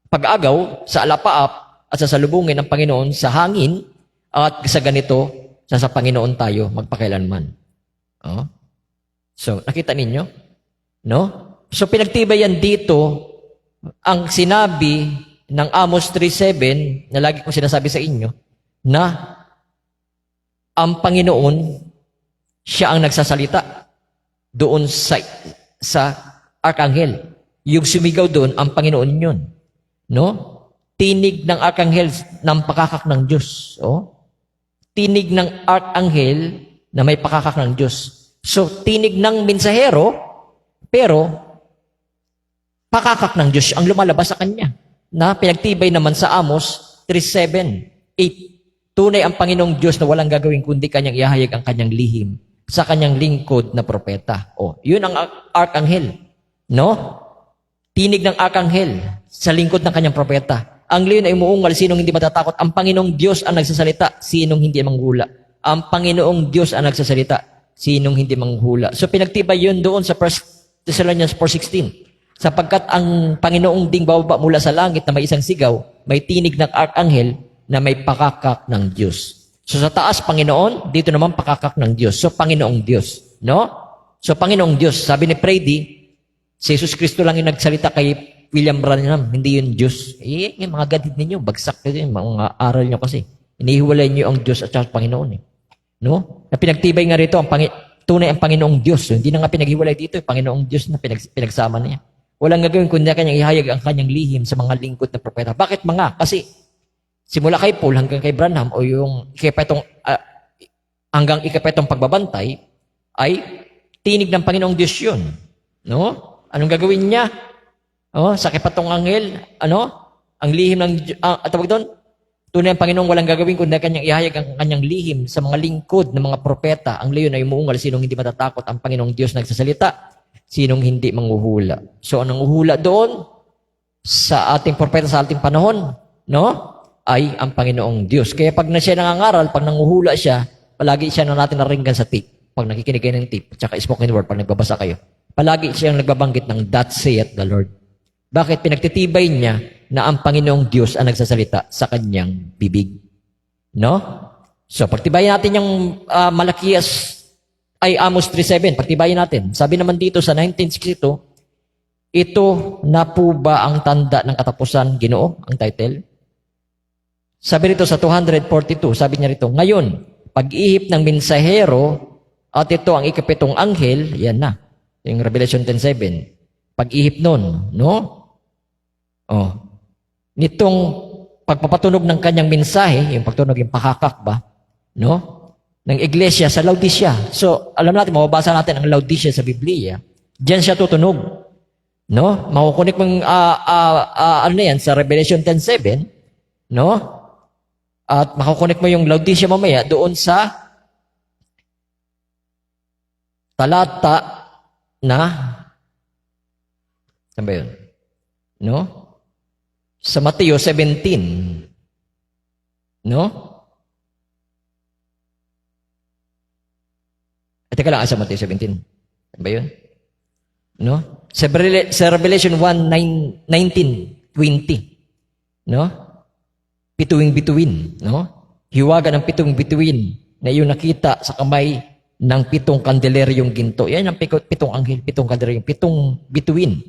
pag-agaw, sa alapaap, at sa salubungin ng Panginoon sa hangin, at sa ganito, sa Panginoon tayo magpakailanman. Oh? So, nakita ninyo? No? So, pinagtibay yan dito, ang sinabi ng Amos 3:7, na lagi kong sinasabi sa inyo, na ang Panginoon, siya ang nagsasalita doon sa arkanghel. Yung sumigaw doon, ang Panginoon yun. No? Tinig ng arkanghel ng pakakak ng Diyos. Oh? Tinig ng arkanghel na may pakakak ng Diyos. So, tinig ng mensahero, pero pakakak ng Diyos ang lumalabas sa kanya. Na pinagtibay naman sa Amos 3:7-8. Tunay ang Panginoong Diyos na walang gagawin kundi kanyang ihahayag ang kanyang lihim sa kanyang lingkod na propeta. Oh, yun ang arkanghel. No? Tinig ng arkanghel sa lingkod ng kanyang propeta. Ang leon ay umuungal, sinong hindi matatakot? Ang Panginoong Diyos ang nagsasalita, sinong hindi manghula? Ang Panginoong Diyos ang nagsasalita, sinong hindi manghula? So pinagtibay yun doon sa 1 Thessalonians 4:16. Sapagkat ang Panginoong ding bababa mula sa langit na may isang sigaw, may tinig ng arkanghel na may pakakak ng Diyos. So sa taas, Panginoon, dito naman pakakak ng Diyos. So Panginoong Diyos. No? So Panginoong Diyos. Sabi ni Brady, si Jesus Cristo lang yung nagsalita kay William Branham, hindi yun Diyos. Yung mga gadid ninyo, bagsak kayo yung mga aral nyo kasi. Inihiwalay nyo ang Diyos at saka Panginoon. No? Na pinagtibay nga rito, tunay ang Panginoong Diyos. So, hindi na nga pinaghiwalay dito, yung Panginoong Diyos na pinagsama niya. Walang gagawin kundi kanyang ihayag ang kanyang lihim sa mga lingkod na propeta. Bakit mga? Kasi simula kay Paul hanggang kay Branham o yung hanggang ikapetong pagbabantay ay tinig ng Panginoong Diyos yun. No? Anong gagawin niya? Sa kipatong anghel, ang lihim ng tawag doon, tunay ang Panginoong walang gagawin kundi kanyang ihayag ang kanyang lihim sa mga lingkod ng mga propeta. Ang leon ay umuungal, sinong hindi matatakot? Ang Panginoong Diyos nagsasalita, sinong hindi manghuhula? So, anong uhula doon sa ating propeta sa ating panahon, no? Ay ang Panginoong Diyos. Kaya pag na siya nangangaral, pag nanguhula siya, palagi siya na natin naringgan sa tape. Pag nakikinig kayo ng tape, tsaka spoken word, pag nagbabasa kayo, palagi siyang nagbabanggit ng "That saith the Lord." Bakit? Pinagtitibay niya na ang Panginoong Diyos ang nagsasalita sa kanyang bibig. No? So, pagtibayin natin yung Malakias ay Amos 3:7. Pagtibayin natin. Sabi naman dito sa 1962, ito na po ba ang tanda ng katapusan, Ginoo? Ang title. Sabi rito sa 242, sabi niya rito, ngayon, pag-ihip ng mensahero at ito ang ikapitong anghel, yan na. Yung Revelation 10:7. Pag-ihip nun, no? Nitong pagpapatunog ng kanyang mensahe, yung pagtunog, yung pakakak ba? No? Ng iglesia sa Laodicea. So, alam natin, mababasa natin ang Laodicea sa Biblia. Diyan siya tutunog. No? Makukunik mong, yan, sa Revelation 10:7, no? At makukunik mo yung Laodicea mamaya doon sa talata na, saan ba yun? No? Sa Mateo 17. No? Teka lang, sa Mateo 17. Saan ba yun? No? Sa Revelation 1:19-20. No? Bituin. No? Hiwaga ng bituin na iyong nakita sa kamay ng 7 kandeleryong ginto. Yan ang 7 anghel, 7 kandeleryong, 7 bituin.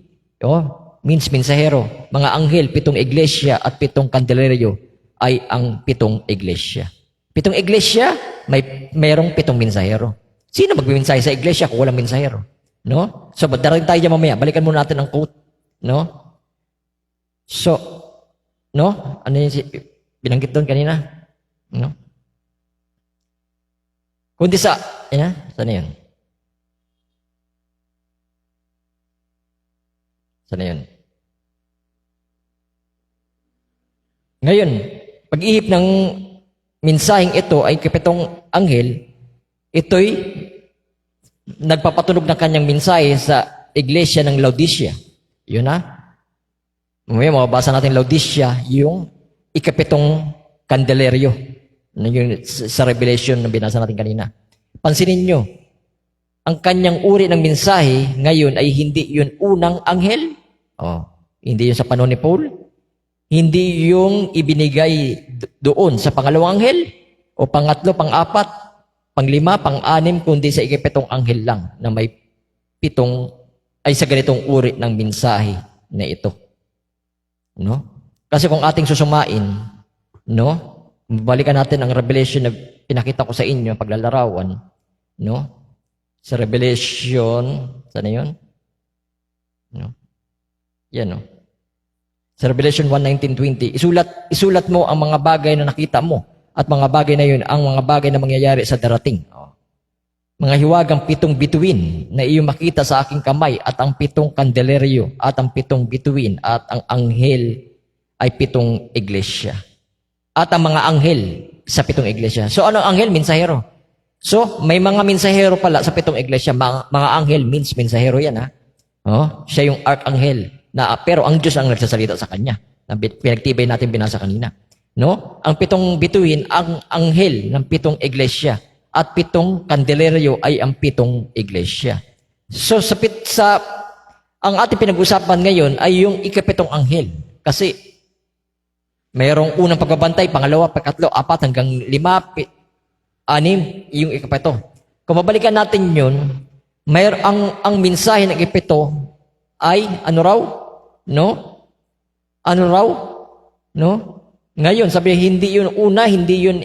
Means mensahero. Mga anghel, 7 iglesia at 7 kandeleryo ay ang 7 iglesia. 7 iglesia, mayroong 7 mensahero. Sino magbimensahe sa iglesia kung walang mensahero? No? So, darating tayo dyan mamaya. Balikan muna natin ang quote. No? So, no? Ano yung binanggit doon kanina? No? Kundi sa, saan yun? Saan yun? Ngayon, pag-ihip ng mensaheng ito ay kapitong anghel, ito'y nagpapatunog ng kanyang mensahe sa iglesia ng Laodicea. Yun na. Mamaya mababasa natin Laodicea, yung ikapitong kandeleryo. Yung sa Revelation na binasa natin kanina. Pansinin nyo, ang kanyang uri ng mensahe ngayon ay hindi yun unang anghel. Hindi yun sa panahon ni Paul. Hindi yung ibinigay doon sa pangalawang anghel o pangatlo, pang-apat, panglima, pang-anim, kundi sa ikapitong anghel lang na may pitong ay sa ganitong uri ng mensahe na ito. No? Kasi kung ating susumain, no? Balikan natin ang Revelation na pinakita ko sa inyo, paglalarawan, no? Sa Revelation, saan na yun? No? Yan, no? Sa Revelation 1:19-20, isulat mo ang mga bagay na nakita mo at mga bagay na yun, ang mga bagay na mangyayari sa darating. Mga hiwagang 7 bituin na iyong makita sa aking kamay at ang 7 kandeleryo at ang 7 bituin at ang anghel ay 7 iglesia. At ang mga anghel sa 7 iglesia. So ano ang anghel? Mensahero. So may mga mensahero pala sa 7 iglesia. Mga anghel means mensahero yan, ha? Siya yung archangel. Pero ang Diyos ang nagsasalita sa kanya. Pinagtibay natin binasa kanina. No? Ang 7 bituin, ang anghel ng 7 iglesia. At 7 kandeleryo ay ang 7 iglesia. So ang ating pinag-usapan ngayon ay yung ikapitong anghel. Kasi mayroong unang pagbabantay, pangalawa, pagkatlo, 4 hanggang 5, 6, yung ikapito. Kung mabalikan natin yun, ang mensahe ng ikapito ay ano raw? No? Ano raw? No? Ngayon, sabi hindi yun una, hindi yun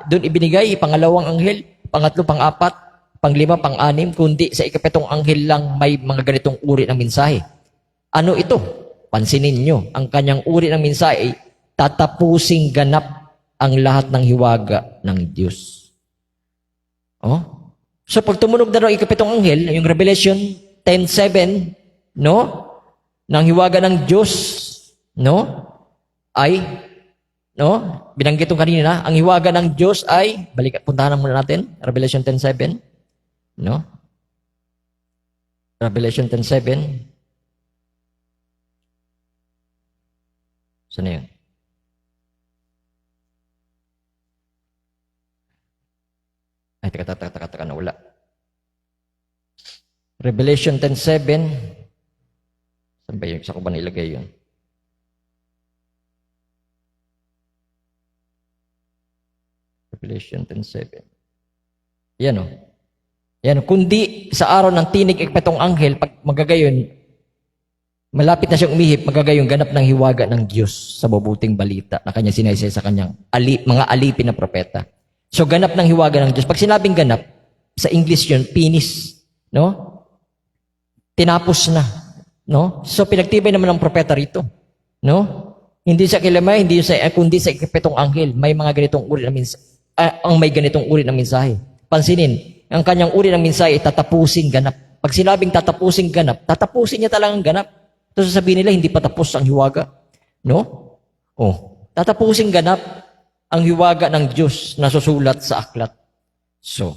doon ibinigay, pangalawang anghel, pangatlo, pang-4, pang-5, pang-6, kundi sa ikapitong anghel lang may mga ganitong uri ng mensahe. Ano ito? Pansinin nyo, ang kanyang uri ng mensahe ay tatapusing ganap ang lahat ng hiwaga ng Diyos. So pag tumunog na rin ikapitong anghel, yung Revelation 10:7, no? Ng hiwaga ng Diyos, no? Ay binanggit ko kanina, ang hiwaga ng Diyos ay, puntahan muna natin, Revelation 10:7, no? Revelation 10:7. Saan na yun? Ay, teka, nawala. Revelation 10:7. Saan ba yun? Saan ko ba nailagay yun? Revelation 10:7. Yan, Yan, kundi sa araw ng tinig ikapitong anghel, pag magagayon, malapit na siyang umihip, magagayon ganap ng hiwaga ng Diyos sa mabuting balita na kanya sinaysay sa kanyang mga alipin na propeta. So, ganap ng hiwaga ng Diyos. Pag sinabing ganap, sa English yun, finish, no? Tinapos na, no? So, pinagtibay naman ng propeta rito, no? Hindi sa kilamay, kundi sa ikapitong anghel, may mga ganitong uri ng mensahe. May ganitong uri ng mensahe. Pansinin, ang kanyang uri ng mensahe ay tatapusing ganap. Pag sinabing tatapusing ganap, tatapusin niya talagang ganap. Tapos sasabihin nila, hindi pa tapos ang hiwaga. No? Tatapusing ganap ang hiwaga ng Diyos na susulat sa aklat. So,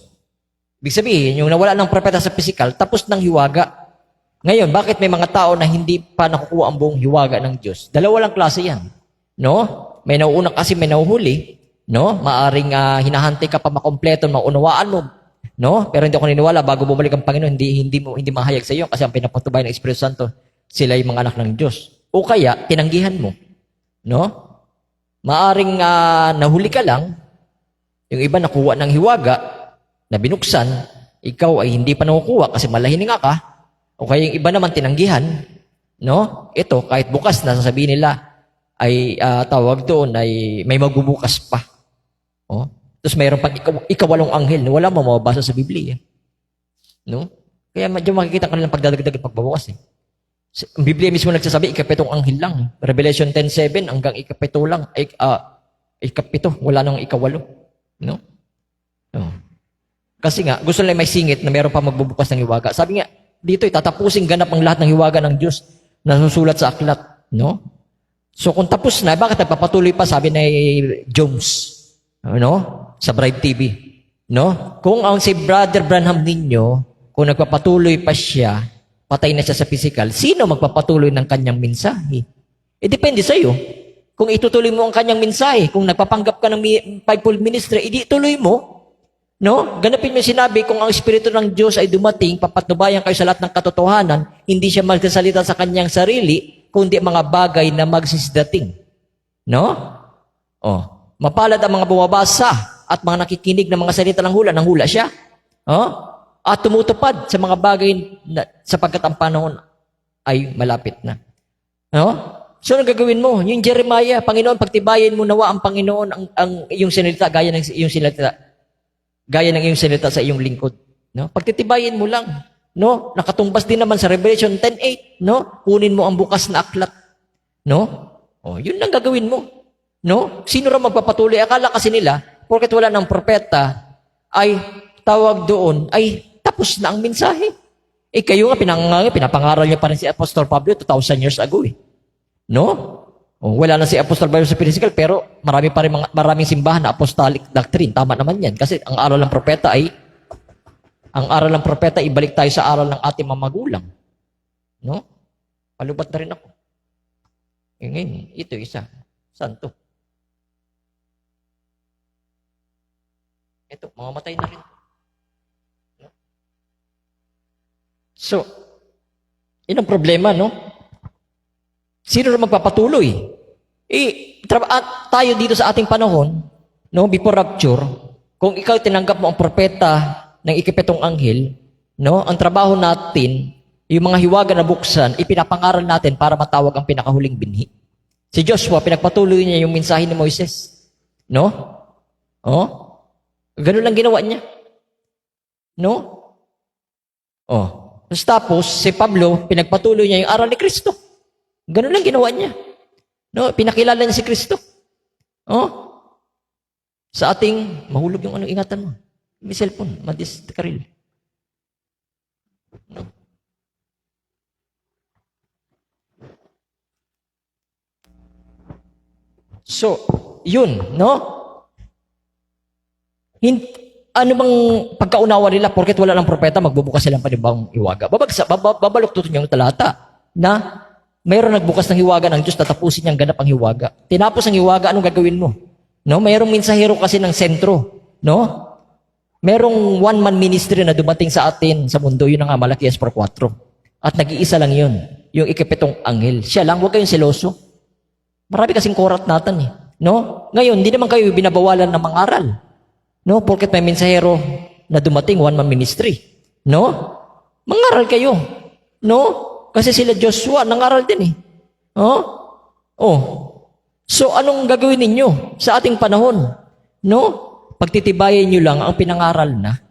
ibig sabihin, yung nawala ng propeta sa pisikal, tapos ng hiwaga. Ngayon, bakit may mga tao na hindi pa nakukuha ang buong hiwaga ng Diyos? Dalawa lang klase yan. No? May nauuna kasi may nauhuli. No? Maaring hinahantay ka pa makompleto, maunawaan mo. No? Pero hindi ako niniwala, bago bumalik ang Panginoon, hindi mahayag sa iyo kasi ang pinapatubay ng Espiritu Santo, sila yung mga anak ng Diyos. O kaya, tinanggihan mo. No? Maaring nahuli ka lang, yung iba nakuha ng hiwaga, na binuksan, ikaw ay hindi pa nakukuha kasi malahininga ka, o kaya yung iba naman tinanggihan, no? Ito, kahit bukas na, sasabihin nila, ay tawag doon, ay may magbubukas pa. Tapos mayroon pang ikawalong anghel, na wala mo mababasa sa Biblia. No? Kaya medyo makikita ka nilang pagdadagdag at pagbabawas. Ang Biblia mismo nagsasabi, ikapitong anghel lang. Revelation 10:7 hanggang ikapito lang. Ikapito, wala nang ikawalo. No? Kasi nga, gusto nila may singit na meron pa magbubukas ng hiwaga. Sabi nga, dito tatapusin ganap ang lahat ng hiwaga ng Diyos na susulat sa aklat. No? So kung tapos na, bakit nagpapatuloy pa, sabi ni Jones, sa Bride TV. No? Kung ang si Brother Branham ninyo, kung nagpapatuloy pa siya, patay na siya sa physical, sino magpapatuloy ng kanyang mensahe? Depende sa iyo. Kung itutuloy mo ang kanyang mensahe, kung nagpapanggap ka ng fivefold ministry, ituloy mo. No? Ganapin mo yung sinabi, kung ang Espiritu ng Diyos ay dumating, papatnubayan kayo sa lahat ng katotohanan, hindi siya magsasalita sa kanyang sarili, kundi mga bagay na magsisdating. No? Oh, mapalad ang mga bumabasa at mga nakikinig ng mga salita ng hula siya. Oh? At tumutupad sa mga bagay na, sapagkat ang panahon ay malapit na. No? So, ano gagawin mo? Yung Jeremiah, Panginoon, pagtibayin mo nawa ang Panginoon ang iyong sinalita, gaya ng iyong sinalita sa iyong lingkod. No? Pagtitibayin mo lang. No? Nakatumbas din naman sa Revelation 10:8. No? Kunin mo ang bukas na aklat. No? Oh, yun lang gagawin mo. No? Sino raw magpapatuloy? Akala kasi nila, porket wala ng propeta, ay tawag doon, ay tapos na ang mensahe. Eh kayo nga, pinapangaral niya pa rin si Apostol Pablo 2,000 years ago eh. No? Oh, wala na si Apostol Pablo sa physical, pero maraming simbahan na apostolic doctrine. Tama naman yan. Kasi ang aral ng propeta, ibalik tayo sa aral ng ating mga magulang. No? Palubat na rin ako. Eh, ngayon, ito isa. Santo. Ito, mamamatay na rin. No? So, yun ang problema, no? Sino na magpapatuloy? At tayo dito sa ating panahon, no, before rapture, kung ikaw tinanggap mo ang propeta ng ikapitong anghel, no, ang trabaho natin, yung mga hiwaga na buksan, ipinapangaral natin para matawag ang pinakahuling binhi. Si Joshua, pinagpatuloy niya yung mensahe ni Moises. No? Oh? Ganun lang ginawa niya. No? Oh. Tapos, si Pablo, pinagpatuloy niya yung aral ni Kristo. Ganun lang ginawa niya. No? Pinakilala niya si Kristo. Oh? Sa ating, mahulog yung ingatan mo. May cellphone, madiskaril. No? So, yun, no? Ano bang pagkaunawa nila, porket wala ng propeta, magbubukas silang panibang hiwaga. Babaluktutin yung talata na mayroon nagbukas ng hiwaga ng Diyos, tatapusin niyang ganap ang hiwaga. Tinapos ang hiwaga, anong gagawin mo? No? Mayroong mensahero kasi ng sentro. No? Merong one-man ministry na dumating sa atin sa mundo, yun ang Malakias 4:4. At nag-iisa lang yun, yung ikapitong anghel. Siya lang, huwag kayong seloso. Marami kasing korat natin eh. No? Ngayon, hindi naman kayo binabawalan ng mangaral. No? Porket may mensahero na dumating, one-man ministry. No? Mangaral kayo. No? Kasi sila Joshua, nangaral din eh. Oh? Oh. So, anong gagawin ninyo sa ating panahon? No? Pagtitibayan nyo lang ang pinangaral na.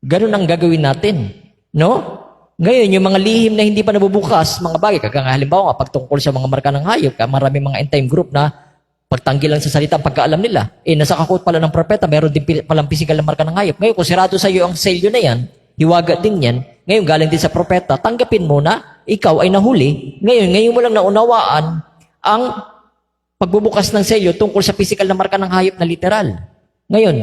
Ganun ang gagawin natin. No? Ngayon, yung mga lihim na hindi pa nabubukas, mga bagay, halimbawa nga, pagtungkol sa mga marka ng hayop, maraming mga end-time group na pagtanggi lang sa salita ang pagkaalam nila, nasa kakot pala ng propeta, meron din palang physical na marka ng hayop. Ngayon, kung sirado sa iyo ang selyo na yan, hiwaga din yan, ngayon galing din sa propeta, tanggapin mo na ikaw ay nahuli. Ngayon mo lang naunawaan ang pagbubukas ng selyo tungkol sa physical na marka ng hayop na literal. Ngayon,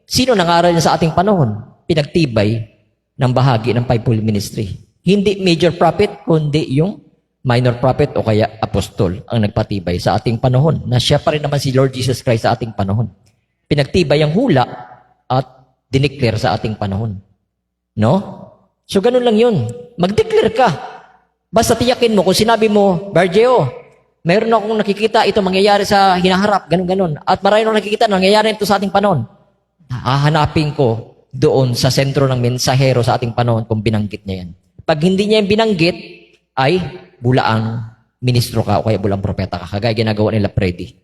sino nangaral niya sa ating panahon? Pinagtibay ng bahagi ng fivefold ministry. Hindi major prophet, kundi yung minor prophet o kaya apostol ang nagpatibay sa ating panahon, na siya pa rin naman si Lord Jesus Christ sa ating panahon. Pinagtibay ang hula at dineclare sa ating panahon. No? So, ganun lang yun. Mag-declare ka. Basta tiyakin mo, kung sinabi mo, Bargeo, mayroon akong nakikita ito mangyayari sa hinaharap, ganun-ganun. At marami akong nakikita nangyayari ito sa ating panahon. Hahanapin ko doon sa sentro ng mensahero sa ating panahon kung binanggit niya yan. Pag hindi niya yung binanggit, ay bulaang ministro ka o kaya bulaang propeta ka. Kagaya ginagawa nila Freddy.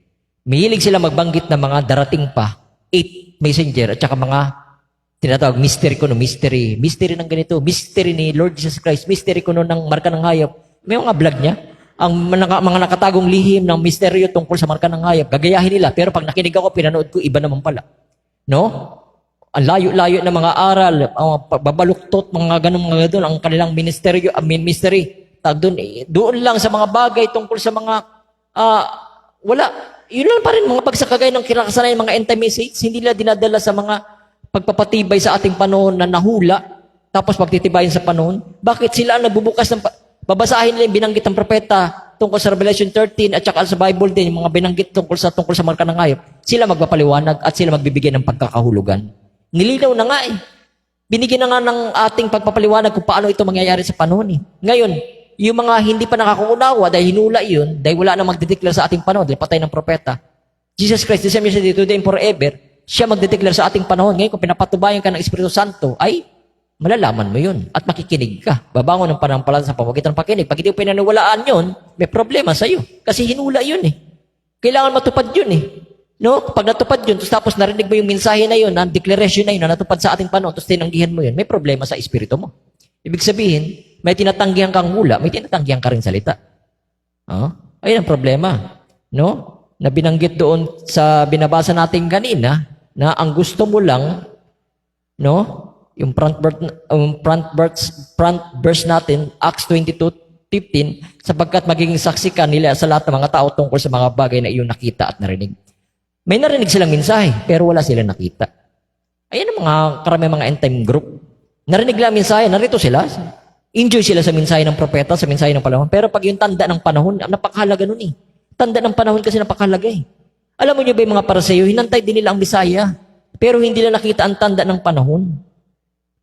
Mahilig sila magbanggit ng mga darating pa, 8 messenger at saka mga tinatawag mystery kuno, mystery ng ganito, mystery ni Lord Jesus Christ, mystery kuno ng marka ng hayop. May mga vlog niya. Ang mga nakatagong lihim ng misteryo tungkol sa marka ng hayop, gagayahin nila. Pero pag nakinig ako, pinanood ko, iba naman pala. No? Ang layo-layo na mga aral, babaluktot, mga ganun, ang kanilang ministeryo, mystery. Doon lang sa mga bagay tungkol sa mga, wala. Yun lang pa rin, mga pagsakagay ng kinakasanayan, mga end-time messages, hindi nila dinadala sa mga pagpapatibay sa ating panahon na nahula, tapos pagtitibayin sa panahon. Bakit sila ang nagbubukas ng, babasahin nila yung binanggit ng propeta tungkol sa Revelation 13 at saka sa Bible din, yung mga binanggit tungkol sa marka ng hayop. Sila magpapaliwanag at sila magbibigay ng pagkakahulugan. Nilinaw na nga eh. Binigyan na nga ng ating pagpapaliwanag kung paano ito mangyayari sa panahon eh. Ngayon, yung mga hindi pa nakakaunawa dahil hinula yun, dahil wala na magdedeclare sa ating panahon, dahil patay ng propeta, Jesus Christ, the same yesterday, today, and forever, siya magdedeclare sa ating panahon. Ngayon, kung pinapatubayan ka ng Espiritu Santo, ay malalaman mo yun at makikinig ka. Babangon ng panampalataya sa pamamagitan ng pakinig. Pag hindi mo pinaniwalaan yun, may problema sa iyo. Kasi hinula yun eh. Kailangan matupad yun eh. No? Pag natupad yun, tapos narinig mo yung mensahe na yun, ang declaration na yun, na natupad sa ating panahon, tapos tinanggihan mo yun, may problema sa espiritu mo. Ibig sabihin, may tinatanggihan kang hula, may tinatanggihan ka rin salita. Ayun ang problema. No? Na binanggit doon sa binabasa natin kanina, na ang gusto mo lang, no? Yung front verse natin, Acts 22:15, sapagkat magiging saksi ka nila sa lahat ng mga tao tungkol sa mga bagay na iyong nakita at narinig. May narinig silang mensahe, pero wala silang nakita. Ayan ang mga karami mga end-time group. Narinig lang mensahe, narito sila. Enjoy sila sa mensahe ng propeta, sa mensahe ng panahon. Pero pag yung tanda ng panahon, napakahalaga nun eh. Tanda ng panahon kasi napakahalaga eh. Alam mo niyo ba yung mga Pariseo, hinantay din nila ang Bisaya, pero hindi nila nakita ang tanda ng panahon.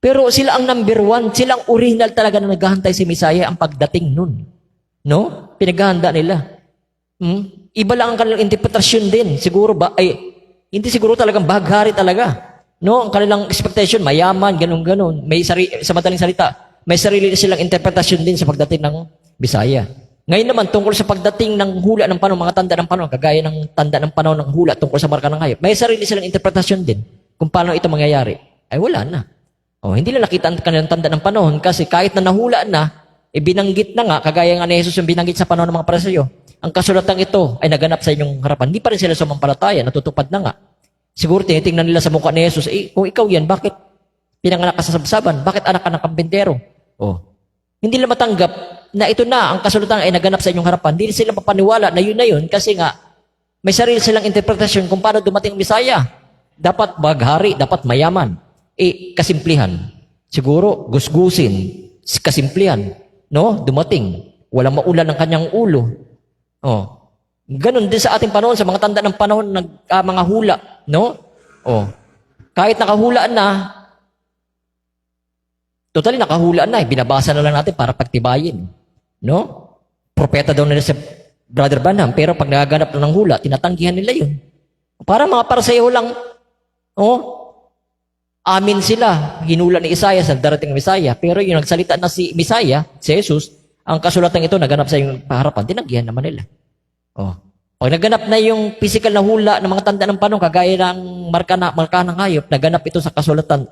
Pero sila ang number one, sila ang original talaga na naghahantay si Messiah ang pagdating nun. No? Pinaghahanda nila. Iba lang ang kanilang interpretasyon din. Siguro ba, hindi siguro talagang bahaghari talaga. No? Ang kanilang expectation, mayaman, ganun-ganun. Sa madaling salita, may sarili silang interpretasyon din sa pagdating ng Bisaya. Ngayon naman, tungkol sa pagdating ng hula ng panahon, mga tanda ng panahon, kagaya ng tanda ng panahon ng hula tungkol sa marka ng hayop, may sarili silang interpretasyon din kung paano ito mangyayari. Ay wala na. Hindi na nakita ang kanilang tanda ng panahon kasi kahit na nahula na, binanggit na nga, kagaya nga ni Jesus yung binanggit sa panahon ng mga Pariseo, ang kasulatan ito ay naganap sa inyong harapan. Hindi pa rin sila sumampalataya, natutupad na nga. Siguro tinitingnan nila sa mukha ni Jesus, kung ikaw yan, bakit pinanganak ka sa sabsaban? Bakit anak ka ng kampintero? Hindi nila matanggap na ito na, ang kasulatan ay naganap sa inyong harapan. Hindi sila mapaniwala na yun kasi nga, may sarili silang interpretasyon kung paano dumating ang Bisaya. Dapat baghari, dapat mayaman. Kasimplihan. Siguro, gusgusin. Kasimplihan. No? Dumating. Walang maulan ng kanyang ulo. Ganon din sa ating panahon, sa mga tanda ng panahon, mga hula. No? Kahit nakahula na, totally nakahula na, binabasa na lang natin para pagtibayin. No? Propeta daw nila sa Brother Branham, pero pag nagaganap na ng hula, tinatanggihan nila yun. Para mga Pariseo lang, amin sila, hinula ni Isaiah sa darating Messiah, pero yung nagsalita na si Messiah, si Jesus, ang kasulatan ito naganap sa iyong harapan, tinanggihan naman nila. Pag naganap na yung physical na hula ng mga tanda ng panahon, kagaya ng marka ng hayop, naganap ito sa kasulatan.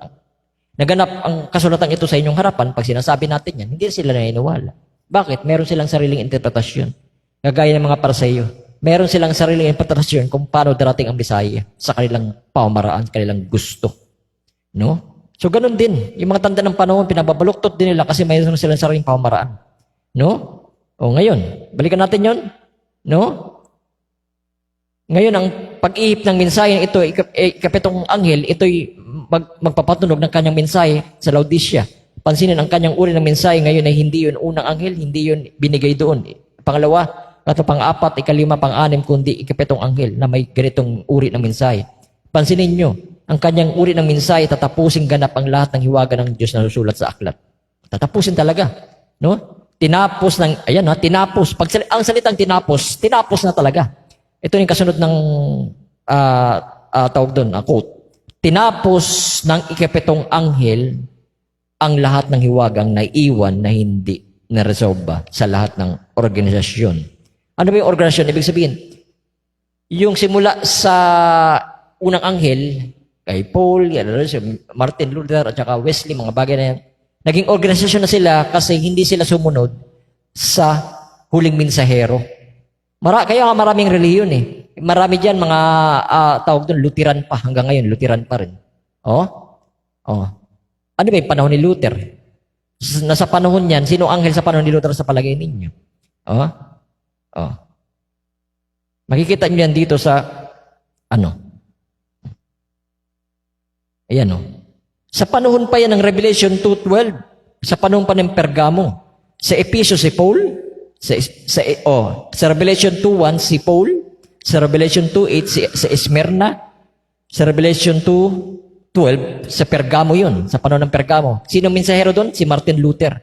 Naganap ang kasulatan ito sa inyong harapan, pag sinasabi natin yan, hindi sila naniniwala. Bakit? Meron silang sariling interpretasyon. Kagaya ng mga Pariseo. Meron silang sariling interpretasyon kung paano darating ang Bisaya sa kanilang pamamaraan, kanilang gusto. No? So, ganun din. Yung mga tanda ng panahon, pinababaluktot din nila kasi mayroon silang sariling pamamaraan. No? Ngayon, balikan natin yon. No? Ngayon, ang pag-ihip ng mensahe ito, ikapitong anghel, ito'y magpapatunog ng kanyang mensahe sa Laodicea. Pansinin, ang kanyang uri ng mensahe ngayon ay hindi yun unang anghel, hindi yun binigay doon. Pangalawa, pang-apat, ikalima, pang-anim, kundi ikapitong anghel na may ganitong uri ng mensahe. Pansinin nyo, ang kanyang uri ng mensahe, tatapusin ganap ang lahat ng hiwaga ng Diyos na susulat sa aklat. Tatapusin talaga. No? Tinapos ng, tinapos. Ang salitang tinapos na talaga. Ito yung kasunod ng tawag doon, quote. Tinapos ng ikapitong anghel ang lahat ng hiwagang naiiwan na hindi naresolba sa lahat ng organisasyon. Ano ba yung organisasyon? Ibig sabihin, yung simula sa unang anghel, kay Paul, si Martin Luther, at saka Wesley, mga bagay na yan, naging organisasyon na sila kasi hindi sila sumunod sa huling mensahero. Kaya nga maraming reliyon eh. Marami dyan mga tawag doon, Lutheran pa. Hanggang ngayon, Lutheran pa rin. Ano ba yung panahon ni Luther? Nasa panahon niyan, sino anghel sa panahon ni Luther sa palagay ninyo? Makikita niyo yan dito sa Ayan Sa panahon pa yan ng Revelation 2:12, sa panahon pa ng Pergamo, sa Ephesus si Paul, sa Revelation 2:1 si Paul, sa Revelation 2:8 si Smyrna, sa Revelation 2:12 12, sa Pergamo yun, sa panahon ng Pergamo. Sino mensahero doon? Si Martin Luther.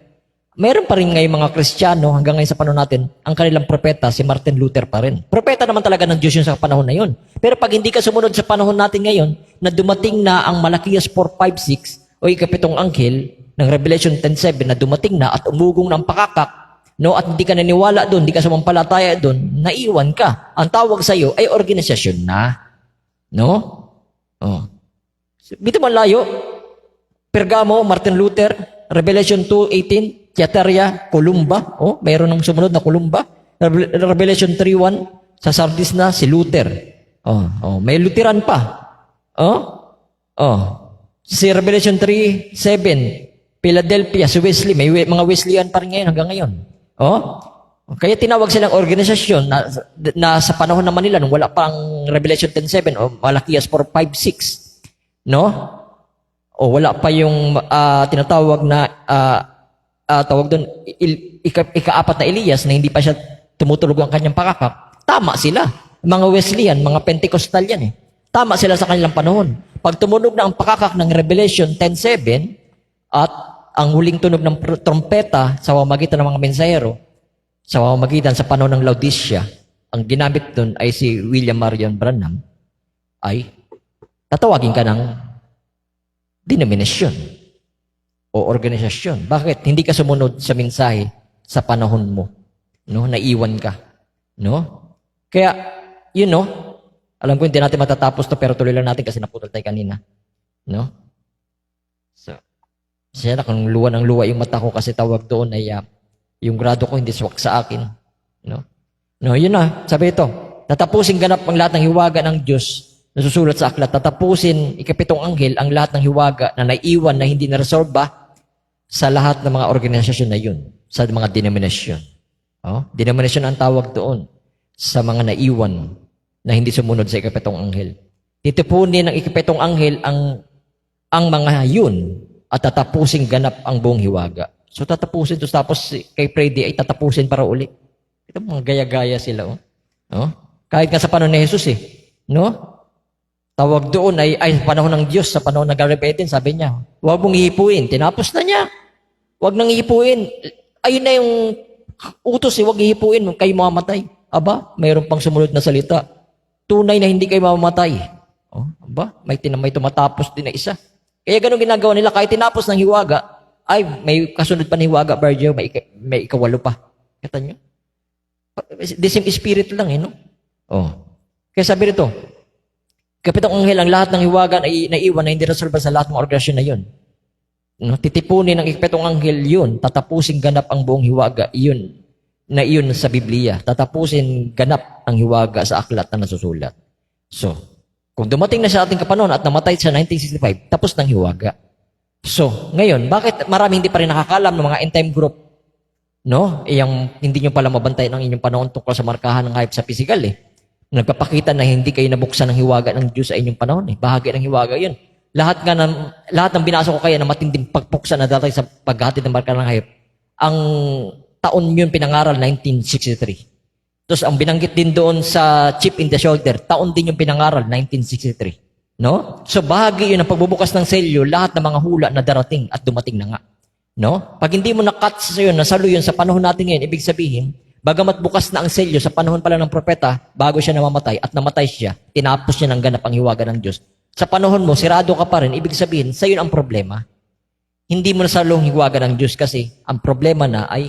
Meron pa rin ngayon mga Kristiyano hanggang ngayon sa panahon natin, ang kanilang propeta, si Martin Luther pa rin. Propeta naman talaga ng Diyos yun sa panahon na yun. Pero pag hindi ka sumunod sa panahon natin ngayon, na dumating na ang Malakias 4:5-6 o ikapitong anghel ng Revelation 10:7 na dumating na at umugong ng pakakak, no, at hindi ka naniwala doon, hindi ka sumampalataya doon, naiwan ka. Ang tawag sa iyo ay organisasyon na. No? Oh. Dito man layo, Pergamo, Martin Luther, Revelation 2:18, Thyatira, Columba. Oh, mayroon ng sumunod na Columba. Revelation 3:1, sa Sardis na si Luther. Oh, may Lutheran pa. Oh. Si Revelation 3:7, Philadelphia, si Wesley, may mga Wesleyan pa rin ngayon hanggang ngayon. Oh. Kaya tinawag silang organisasyon na sa panahon naman nila nung wala pang Revelation 10:7 o Malakias 4:5-6. No? O wala pa yung tinatawag na tawag doon ika-apat na Elias na hindi pa siya tumutulog ang kanyang pakakak. Tama sila. Mga Wesleyan, mga Pentecostal yan eh. Tama sila sa kanilang panahon. Pag tumunog na ang pakakak ng Revelation 10:7 at ang huling tunog ng trompeta sa pamamagitan ng mga mensahero, sa pamamagitan sa panahon ng Laodicea, ang ginamit doon ay si William Marion Branham, ay tatawagin ka ng denominasyon o organisasyon. Bakit? Hindi ka sumunod sa mensahe sa panahon mo. No? Naiwan ka. No? Kaya, alam ko hindi natin matatapos to pero tuloy lang natin kasi naputol tayo kanina. No? So, siya na kung luwa ng luwa yung mata ko kasi tawag doon ay yung grado ko hindi swak sa akin. No, yun na. Sabi ito, tatapusin ganap ang lahat ng hiwaga ng Diyos nasusulat sa aklat. Tatapusin ikapitong anghel ang lahat ng hiwaga na naiwan na hindi naresolba sa lahat ng mga organisasyon na yun, sa mga denominasyon. Denominasyon ang tawag doon sa mga naiwan na hindi sumunod sa ikapitong anghel. Titipunin ng ikapitong anghel ang mga yun at tatapusin ganap ang buong hiwaga. So tatapusin to, tapos kay Freddy ay tatapusin para uli. Ito mga gaya-gaya sila. Kahit nga sa panahon ni Jesus no? Tawag doon ay panahon ng Diyos, sa panahon ng Garden of Eden, sabi niya, huwag mong ihipuin. Tinapos na niya. Huwag nang ihipuin. Ayun na yung utos, huwag ihipuin, kayo mamamatay. Aba, mayroon pang sumunod na salita. Tunay na hindi kayo mamamatay. Aba, may tumatapos din na isa. Kaya ganun ginagawa nila, kahit tinapos ng hiwaga, ay, may kasunod pa ng hiwaga, Barjo, may ikawalo pa. Kata nyo? The same spirit lang, no? Kaya sabi rito, kapitong anghel ang lahat ng hiwaga na naiwan na hindi resolba sa lahat ng organisasyon na yun. Titipunin ng ikapitong anghel yun, tatapusin ganap ang buong hiwaga, iyon sa Biblia. Tatapusin ganap ang hiwaga sa aklat na nasusulat. So, kung dumating na sa ating kapanahon at namatay sa 1965, tapos ng hiwaga. So, ngayon, bakit marami hindi pa rin nakakalam ng mga end-time group? No? Yung hindi nyo pala mabantay ng inyong panahon tungkol sa markahan ng hayop sa physical Nagpapakita na hindi kayo nabuksan ng hiwaga ng Diyos sa inyong panahon. Bahagi ng hiwaga yun. Lahat ng binasa ko kaya na matinding pagpuksa na dati sa paghatid ng marka ng hayop, ang taon yun pinangaral, 1963. Tapos ang binanggit din doon sa chip in the shoulder, taon din yung pinangaral, 1963. No? So bahagi yun ng pagbubukas ng selyo, lahat ng mga hula na darating at dumating na nga. No? Pag hindi mo na-cut sa yun, nasalo yun sa panahon natin ngayon, ibig sabihin, bagamat bukas na ang selyo sa panahon pala ng propeta, bago siya namamatay at namatay siya, tinapos niya ng ganap ang hiwaga ng Diyos. Sa panahon mo, sirado ka pa rin, ibig sabihin, sa yun ang problema. Hindi mo nasalo ang hiwaga ng Diyos kasi ang problema na ay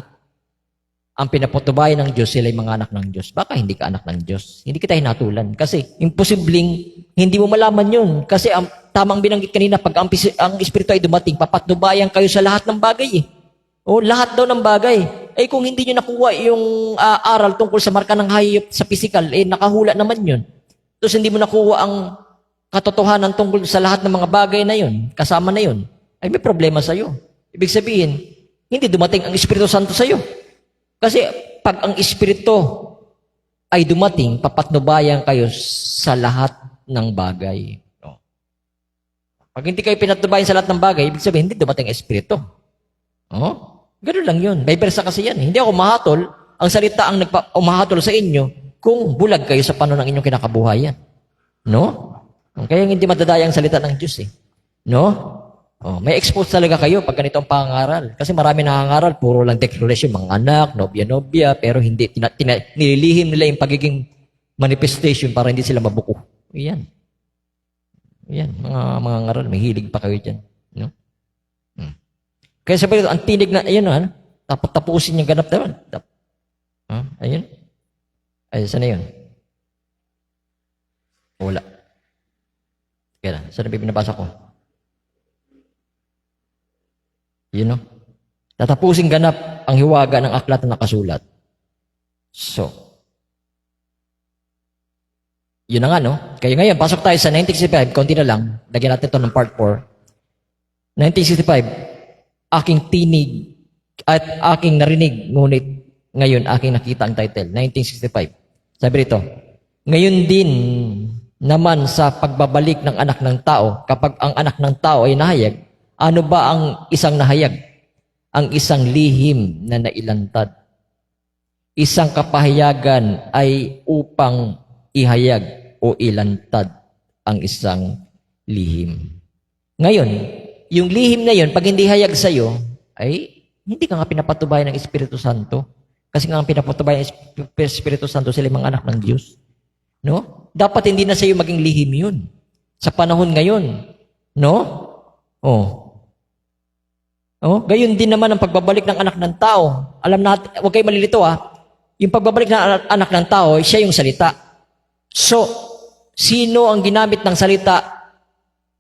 ang pinaputubayan ng Diyos, sila ay mga anak ng Diyos. Baka hindi ka anak ng Diyos. Hindi kita hinatulan. Kasi imposibleng hindi mo malaman yun. Kasi tamang binanggit kanina, pag ang Espiritu ay dumating, papatubayan kayo sa lahat ng bagay lahat daw ng bagay. Kung hindi nyo nakuha yung aral tungkol sa marka ng hayop sa physical, nakahula naman yun. Tapos hindi mo nakuha ang katotohanan tungkol sa lahat ng mga bagay na yun, kasama na yun, ay may problema sa'yo. Ibig sabihin, hindi dumating ang Espiritu Santo sa'yo. Kasi pag ang Espiritu ay dumating, papatnubayan kayo sa lahat ng bagay. Pag hindi kayo pinatnubayan sa lahat ng bagay, ibig sabihin, hindi dumating ang Espiritu. Ganun lang yun. May versa kasi yan. Hindi ako mahatol. Ang salita ang umahatol sa inyo kung bulag kayo sa paano ng inyong kinakabuhayan. No? Kaya hindi madadaya ang salita ng Diyos No? Oh, may expose talaga kayo pag ganito ang pangangaral. Kasi marami nangangaral, puro lang declaration, mga anak, nobya-nobya, pero hindi, nililihim nila yung pagiging manifestation para hindi sila mabuko. Yan. Yan, mga ngaral, may hilig pa kayo dyan. No? Kaya sabi ko, ang tinig na, ayun, ano, tapusin yung ganap naman. Ayun. Ay, saan na yun? Wala. Kaya na, saan na binabasa ko? Yun, no? Tatapusin ganap ang hiwaga ng aklat na nakasulat. So, yun na nga, no? Kaya ngayon, pasok tayo sa 1965, konti na lang, lagyan natin ito ng part 4. 1965, aking tinig at aking narinig, ngunit ngayon aking nakita ang title, 1965. Sabi rito, ngayon din naman sa pagbabalik ng anak ng tao, kapag ang anak ng tao ay nahayag, ano ba ang isang nahayag? Ang isang lihim na nailantad. Isang kapahayagan ay upang ihayag o ilantad ang isang lihim. Ngayon, yung lihim na yun, pag hindi hayag sa'yo, ay hindi ka nga pinapatubayan ng Espiritu Santo. Kasi nga ang pinapatubayan ng Espiritu Santo sila mga anak ng Diyos. No? Dapat hindi na sa'yo maging lihim yun. Sa panahon ngayon. No? Gayon din naman ang pagbabalik ng anak ng tao. Alam natin, huwag kayo malilito yung pagbabalik ng anak ng tao, siya yung salita. So, sino ang ginamit ng salita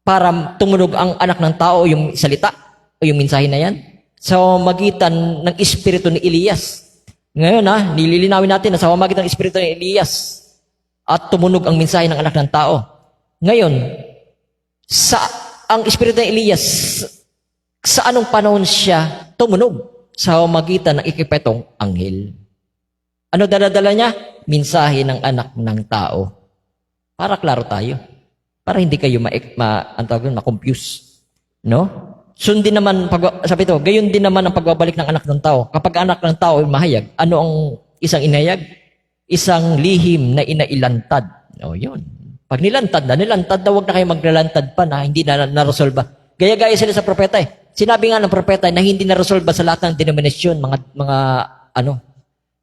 para tumunog ang anak ng tao, yung salita o yung mensahe na yan? Sa magitan ng espiritu ni Elias. Ngayon nililinawin natin na sa magitan ng espiritu ni Elias at tumunog ang mensahe ng anak ng tao. Ngayon, ang espiritu ni Elias, sa anong panahon siya tumunog? Sa magitan ng ikapitong anghel. Ano dala-dala niya? Mensahe ng anak ng tao. Para klaro tayo. Para hindi kayo ma-confuse. No? Sundin naman, sabi ito, gayon din naman ang pagbabalik ng anak ng tao. Kapag anak ng tao ay mahayag, ano ang isang inayag? Isang lihim na inailantad. Yun. Pag nilantad na, huwag na kayo maglalantad pa na hindi na naresolba. Gaya-gaya sila sa propeta Sinabi nga ng propeta na hindi naresolba sa lahat ng denominasyon,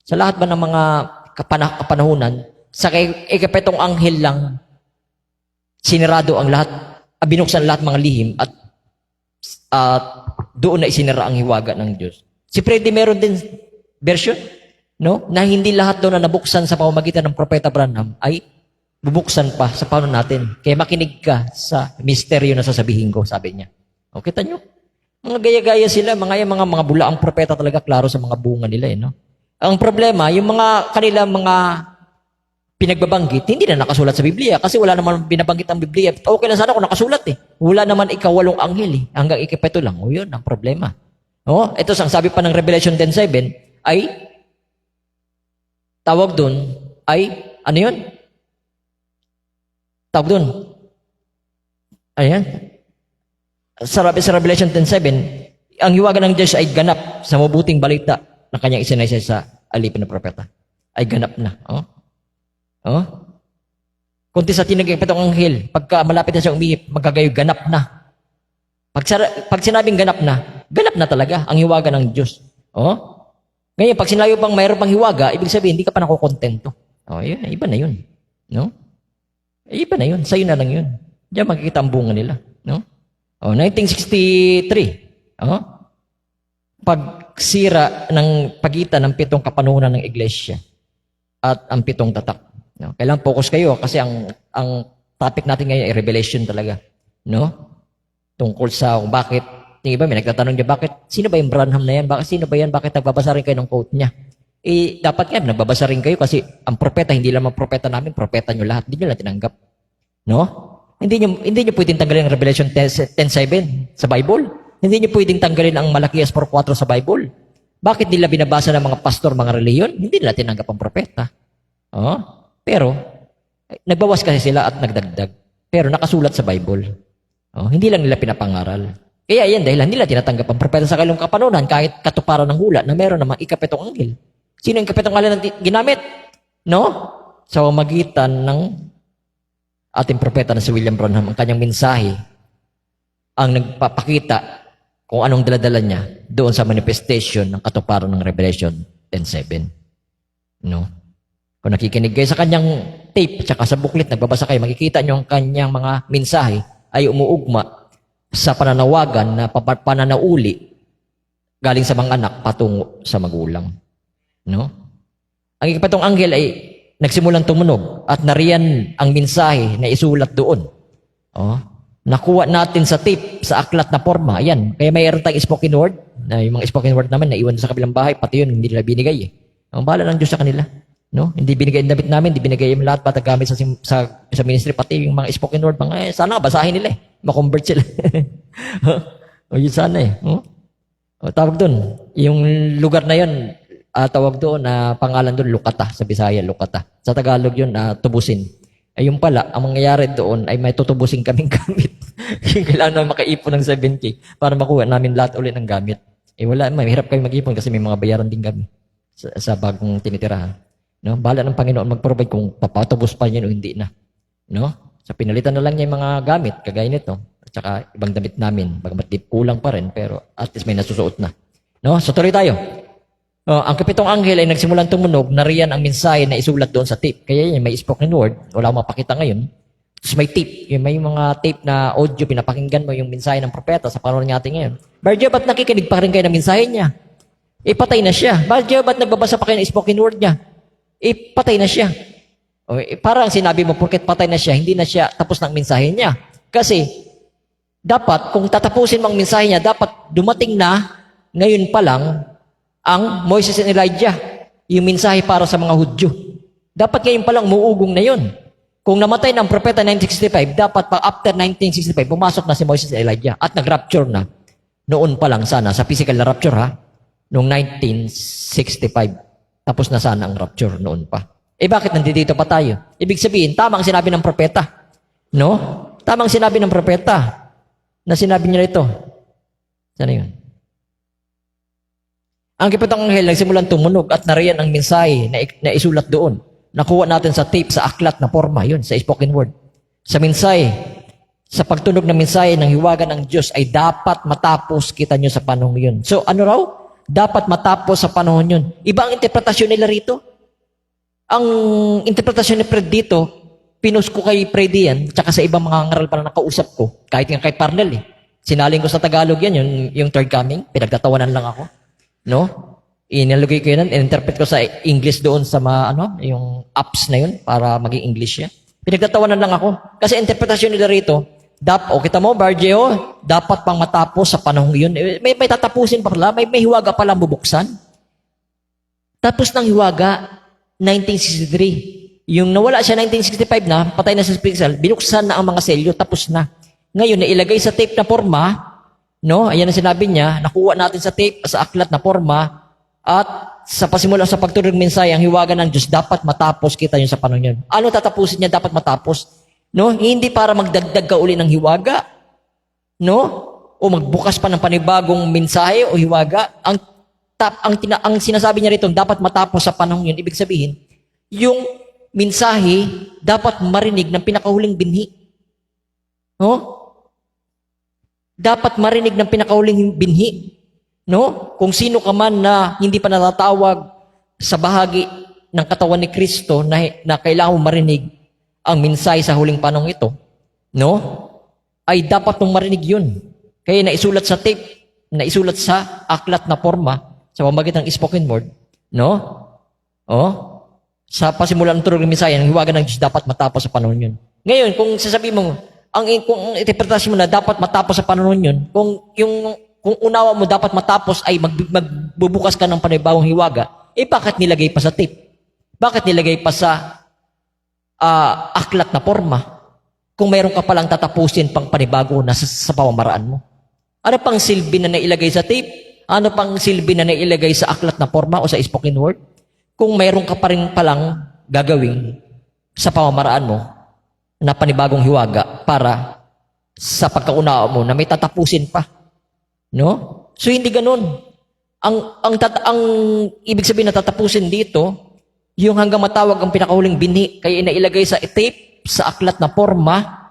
sa lahat ba ng mga kapanahunan, sa ikapitong anghel lang, sinirado ang lahat, binuksan lahat mga lihim at doon na isinira ang hiwaga ng Diyos. Si Freddy meron din version, no? Na hindi lahat doon na nabuksan sa pamamagitan ng propeta Branham ay bubuksan pa sa paano natin. Kaya makinig ka sa misteryo na sasabihin ko, sabi niya. O, kita nyo? Mga gaya-gaya sila, mga bulaang propeta talaga, klaro sa mga bunga nila, no? Ang problema, yung kanilang mga pinagbabanggit, hindi na nakasulat sa Biblia kasi wala naman binabanggit ang Biblia. Okay lang sana kung nakasulat Wala naman ikawalong anghel hanggang ikapito lang. Yun ang problema. Ito ang sabi pa ng Revelation 10:7 ay tawag doon ay ano yun? Tawag doon. Ayan. Sa Revelation 10:7, ang hiwaga ng Diyos ay ganap sa mabuting balita na kanyang isinaysay sa alipin ng propeta. Ay ganap na. Kunti sa tinagay pitong anghel, pagka malapit na siya umihip, magagayo ganap na. Pag sinabing ganap na talaga ang hiwaga ng Diyos. Ngayon, pag sinabi pang mayroon pang hiwaga, ibig sabihin, hindi ka pa nakukontento. Yun, iba na yun. No? Iba na yun. Sa'yo na lang yun. Diyan makikita ang bunga nila. No? 1963. Pagsira ng pagitan ng 7 kapanuhunan ng iglesia at ang 7 tatak. No? Kailangan focus kayo kasi ang topic natin ngayon ay revelation talaga. No? Tungkol sa kung bakit, yung iba may nagtatanong niya, bakit, sino ba yung Branham na yan? Sino ba yan? Bakit nagbabasa rin kayo ng quote niya? Dapat nga, nagbabasa rin kayo kasi ang propeta, hindi lamang propeta namin, propeta nyo lahat. Hindi nyo lang tinanggap. No? Hindi nyo pwedeng tanggalin ang Revelation 10:7 sa Bible. Hindi nyo pwedeng tanggalin ang Malakias 4:4 sa Bible. Bakit nila binabasa ng mga pastor, mga reliyon? Hindi nila tinanggap ang propeta. Pero, nagbawas kasi sila at nagdagdag. Pero nakasulat sa Bible. Hindi lang nila pinapangaral. Kaya yan, dahil hindi nila tinatanggap ang propeta sa kalong kapanunan kahit katuparan ng hula na meron namang ikapitong anghel. Sino yung ikapitong anghel na ginamit? No? Sa magitan ng ating propeta na si William Branham, ang kanyang mensahe ang nagpapakita kung anong daladala niya doon sa manifestation ng katuparan ng Revelation 10:7. No? Kung nakikinig kayo sa kanyang tape at sa booklet, nagbabasa kayo, makikita nyo ang kanyang mga mensahe ay umuugma sa pananawagan na pananauli galing sa mga anak patungo sa magulang. No? Ang ikapatong anghel ay nagsimulang tumunog at nariyan ang mensahe na isulat doon. Oh, nakuha natin sa tape, sa aklat na forma. Ayan, kaya mayroon tayong spoken word. Na yung mga spoken word naman na iwan sa kabilang bahay, pati yun hindi nila binigay eh. Ang bahala ng Diyos sa kanila. No? Hindi binigay yung damit namin, hindi binigay yung lahat patagamit sa ministry, pati yung mga spoken word, sana basahin nila eh. Makonvert sila. O yun sana eh. O, tawag doon. Yung lugar na yun, tawag doon na pangalan doon, Lukata. Sa Bisaya, Lukata. Sa Tagalog yun, Tubusin. Ay yung pala, ang mangyayari doon ay may tutubusin kaming gamit. Kailangan namin makaipon ng 7K para makuha namin lahat ulit ng gamit. Eh wala, mahirap kami mag-ipon kasi may mga bayaran din kami sa bagong tinitirahan. No? Bahala ng Panginoon mag-provide kung papatubos pa niya o hindi na. No? So pinalitan na lang niya yung mga gamit, kagaya nito. At saka ibang damit namin. Bagamat di kulang pa rin, pero at least may nasusuot na. No? So tuloy tayo. Ang kapitong anghel ay nagsimulang tumunog, nariyan ang mensahe na isulat doon sa tape. Kaya yan, may spoken word. Wala akong mapakita ngayon. Tapos may tape. May mga tape na audio, pinapakinggan mo yung mensahe ng propeta sa panahon natin ngayon. Barjo, ba't nakikinig pa rin kayo ng mensahe niya? Patay na siya. Barjo, ba't nagbabasa pa kayo ng spoken word niya? Patay na siya. Parang sinabi mo, porket patay na siya, hindi na siya tapos ng mensahe niya. Kasi, dapat, kung tatapusin mo ang mensahe niya, dapat dumating na, ngayon pa lang, ang Moses and Elijah, yung mensahe para sa mga Hudyo. Dapat ngayon pa lang umuugong na yun. Kung namatay ng propeta 1965, dapat pa after 1965, pumasok na si Moses and Elijah at nag-rapture na. Noon pa lang sana, sa physical na rapture ha, noong 1965. Tapos na sana ang rapture noon pa. Bakit nandito pa tayo? Ibig sabihin, tama ang sinabi ng propeta. No? Tama ang sinabi ng propeta. Na sinabi niya ito. Sana yun? Ang kapitang anghel nagsimulang tumunog at nariyan ang mensahe na isulat doon. Nakuha natin sa tape, sa aklat na forma, yun, sa spoken word. Sa mensahe, sa pagtunog ng mensahe ng hiwaga ng Diyos ay dapat matapos kita nyo sa panahon yun. So ano raw? Dapat matapos sa panahon yun. Iba ang interpretasyon nila rito. Ang interpretasyon ni Fred dito, pinost ko kay Fred yan, tsaka sa ibang mga ngaral pa na nakausap ko, kahit nga kay Parnell eh. Sinaling ko sa Tagalog yan, yung third coming, pinagtatawanan lang ako. No? Inalagay ko yun, in-interpret ko sa English doon sa yung apps na yun, para maging English yan. Pinagtatawanan lang ako. Kasi interpretasyon nila rito, kita mo, Bargeo, dapat pang matapos sa panahon yun. May tatapusin pa pala, may hiwaga palang bubuksan. Tapos ng hiwaga, 1963. Yung nawala siya 1965 na, patay na sa spiritual, binuksan na ang mga selyo, tapos na. Ngayon, nailagay sa tape na forma, no? Ayan ang sinabi niya, nakuha natin sa tape, sa aklat na forma, at sa pasimula sa pagtunog ng mensahe, ang hiwaga ng Diyos, dapat matapos kita yun sa panahon yun. Ano tatapusin niya? Dapat matapos. No? Hindi para magdagdag ka uli ng hiwaga. No? O magbukas pa ng panibagong mensahe o hiwaga. Ang sinasabi niya rito, dapat matapos sa panahon yun. Ibig sabihin, yung mensahe dapat marinig ng pinakahuling binhi. No? Dapat marinig ng pinakahuling binhi. No? Kung sino ka man na hindi pa natatawag sa bahagi ng katawan ni Kristo na kailangan marinig ang mensahe sa huling panahon ito, no? Ay dapat mong marinig yun. Kaya naisulat sa tape, naisulat sa aklat na forma, sa pamamagitan ng spoken word, no? Sa pasimulan ng tunog ng mensahe, ang hiwaga ng Diyos dapat matapos sa panahon yun. Ngayon, kung sasabihin mo, kung interpretasyon mo na dapat matapos sa panahon yun, kung unawa mo dapat matapos ay magbubukas ka ng panibagong hiwaga, bakit nilagay pa sa tape? Bakit nilagay pa sa aklat na forma? Kung mayroon ka palang tatapusin pang panibago na sa pamamaraan mo. Ano pang silbi na nailagay sa tape? Ano pang silbi na nailagay sa aklat na forma o sa spoken word? Kung mayroon ka pa rin palang gagawin sa pamamaraan mo na panibagong hiwaga para sa pagkaunawa mo na may tatapusin pa. No? So hindi ganun. Ang ibig sabihin na tatapusin dito, yung hanggang matawag ang pinakahuling binhi, kaya inailagay sa tape, sa aklat na forma,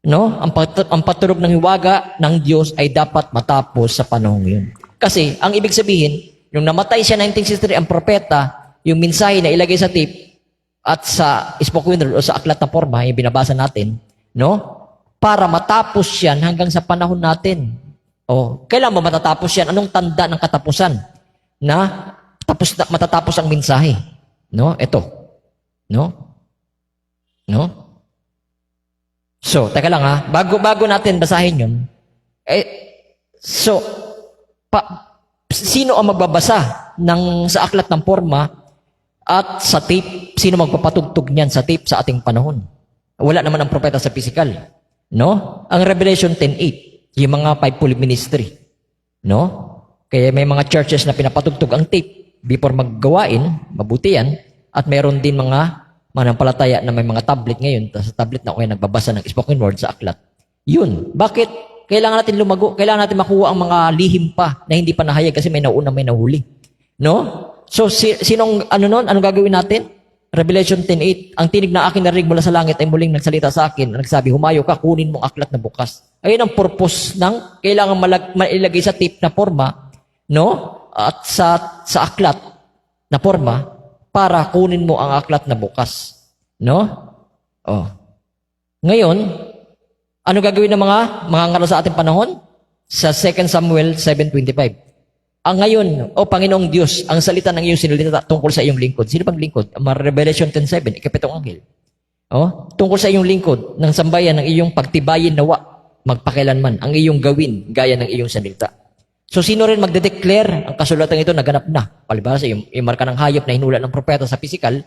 No? Ang patunog ng hiwaga ng Diyos ay dapat matapos sa panahong yun. Kasi, ang ibig sabihin, yung namatay siya 1963, ang propeta, yung mensahe na ilagay sa tape at sa spoken word o sa aklat na forma, yung binabasa natin, no? Para matapos yan hanggang sa panahon natin. O, kailan mo matatapos yan? Anong tanda ng katapusan? Na matatapos ang mensahe. No? Ito. No? No? So, teka lang ha. Bago natin basahin yun, sino ang magbabasa sa aklat ng forma at sa tape? Sino magpapatugtog niyan sa tape sa ating panahon? Wala naman ang propeta sa physical. No? Ang Revelation 10:8, yung mga fivefold ministry. No? Kaya may mga churches na pinapatugtog ang tape before maggawain, mabuti yan. At meron din mga manampalataya na may mga tablet ngayon, sa tablet na kaya nagbabasa ng spoken word sa aklat. Yun. Bakit? Kailangan natin lumago. Kailangan natin makuha ang mga lihim pa na hindi pa nahayag kasi may nauna, may nahuli. No? So, anong gagawin natin? Revelation 10:8, ang tinig na aking narinig mula sa langit ay muling nagsalita sa akin. Nagsabi, humayo ka, kunin mong aklat na bukas. Ayun ang purpose ng kailangan mailagay sa tape na forma, no? At sa aklat na forma para kunin mo ang aklat na bukas. No? Oh. Ngayon, ano gagawin ng mga ngalo sa ating panahon? Sa 2 Samuel 7:25. Ang ngayon, Panginoong Diyos, ang salita ng iyong sinalita tungkol sa iyong lingkod. Sino bang lingkod? Revelation 10:7, ikapitong anghel. Tungkol sa iyong lingkod, ng sambayan ng iyong pagtibayin nawa, magpakailanman, ang iyong gawin, gaya ng iyong salita. So, sino rin magde-declare ang kasulatan ito naganap na? Palibhasa, yung marka ng hayop na hinula ng propeta sa physical,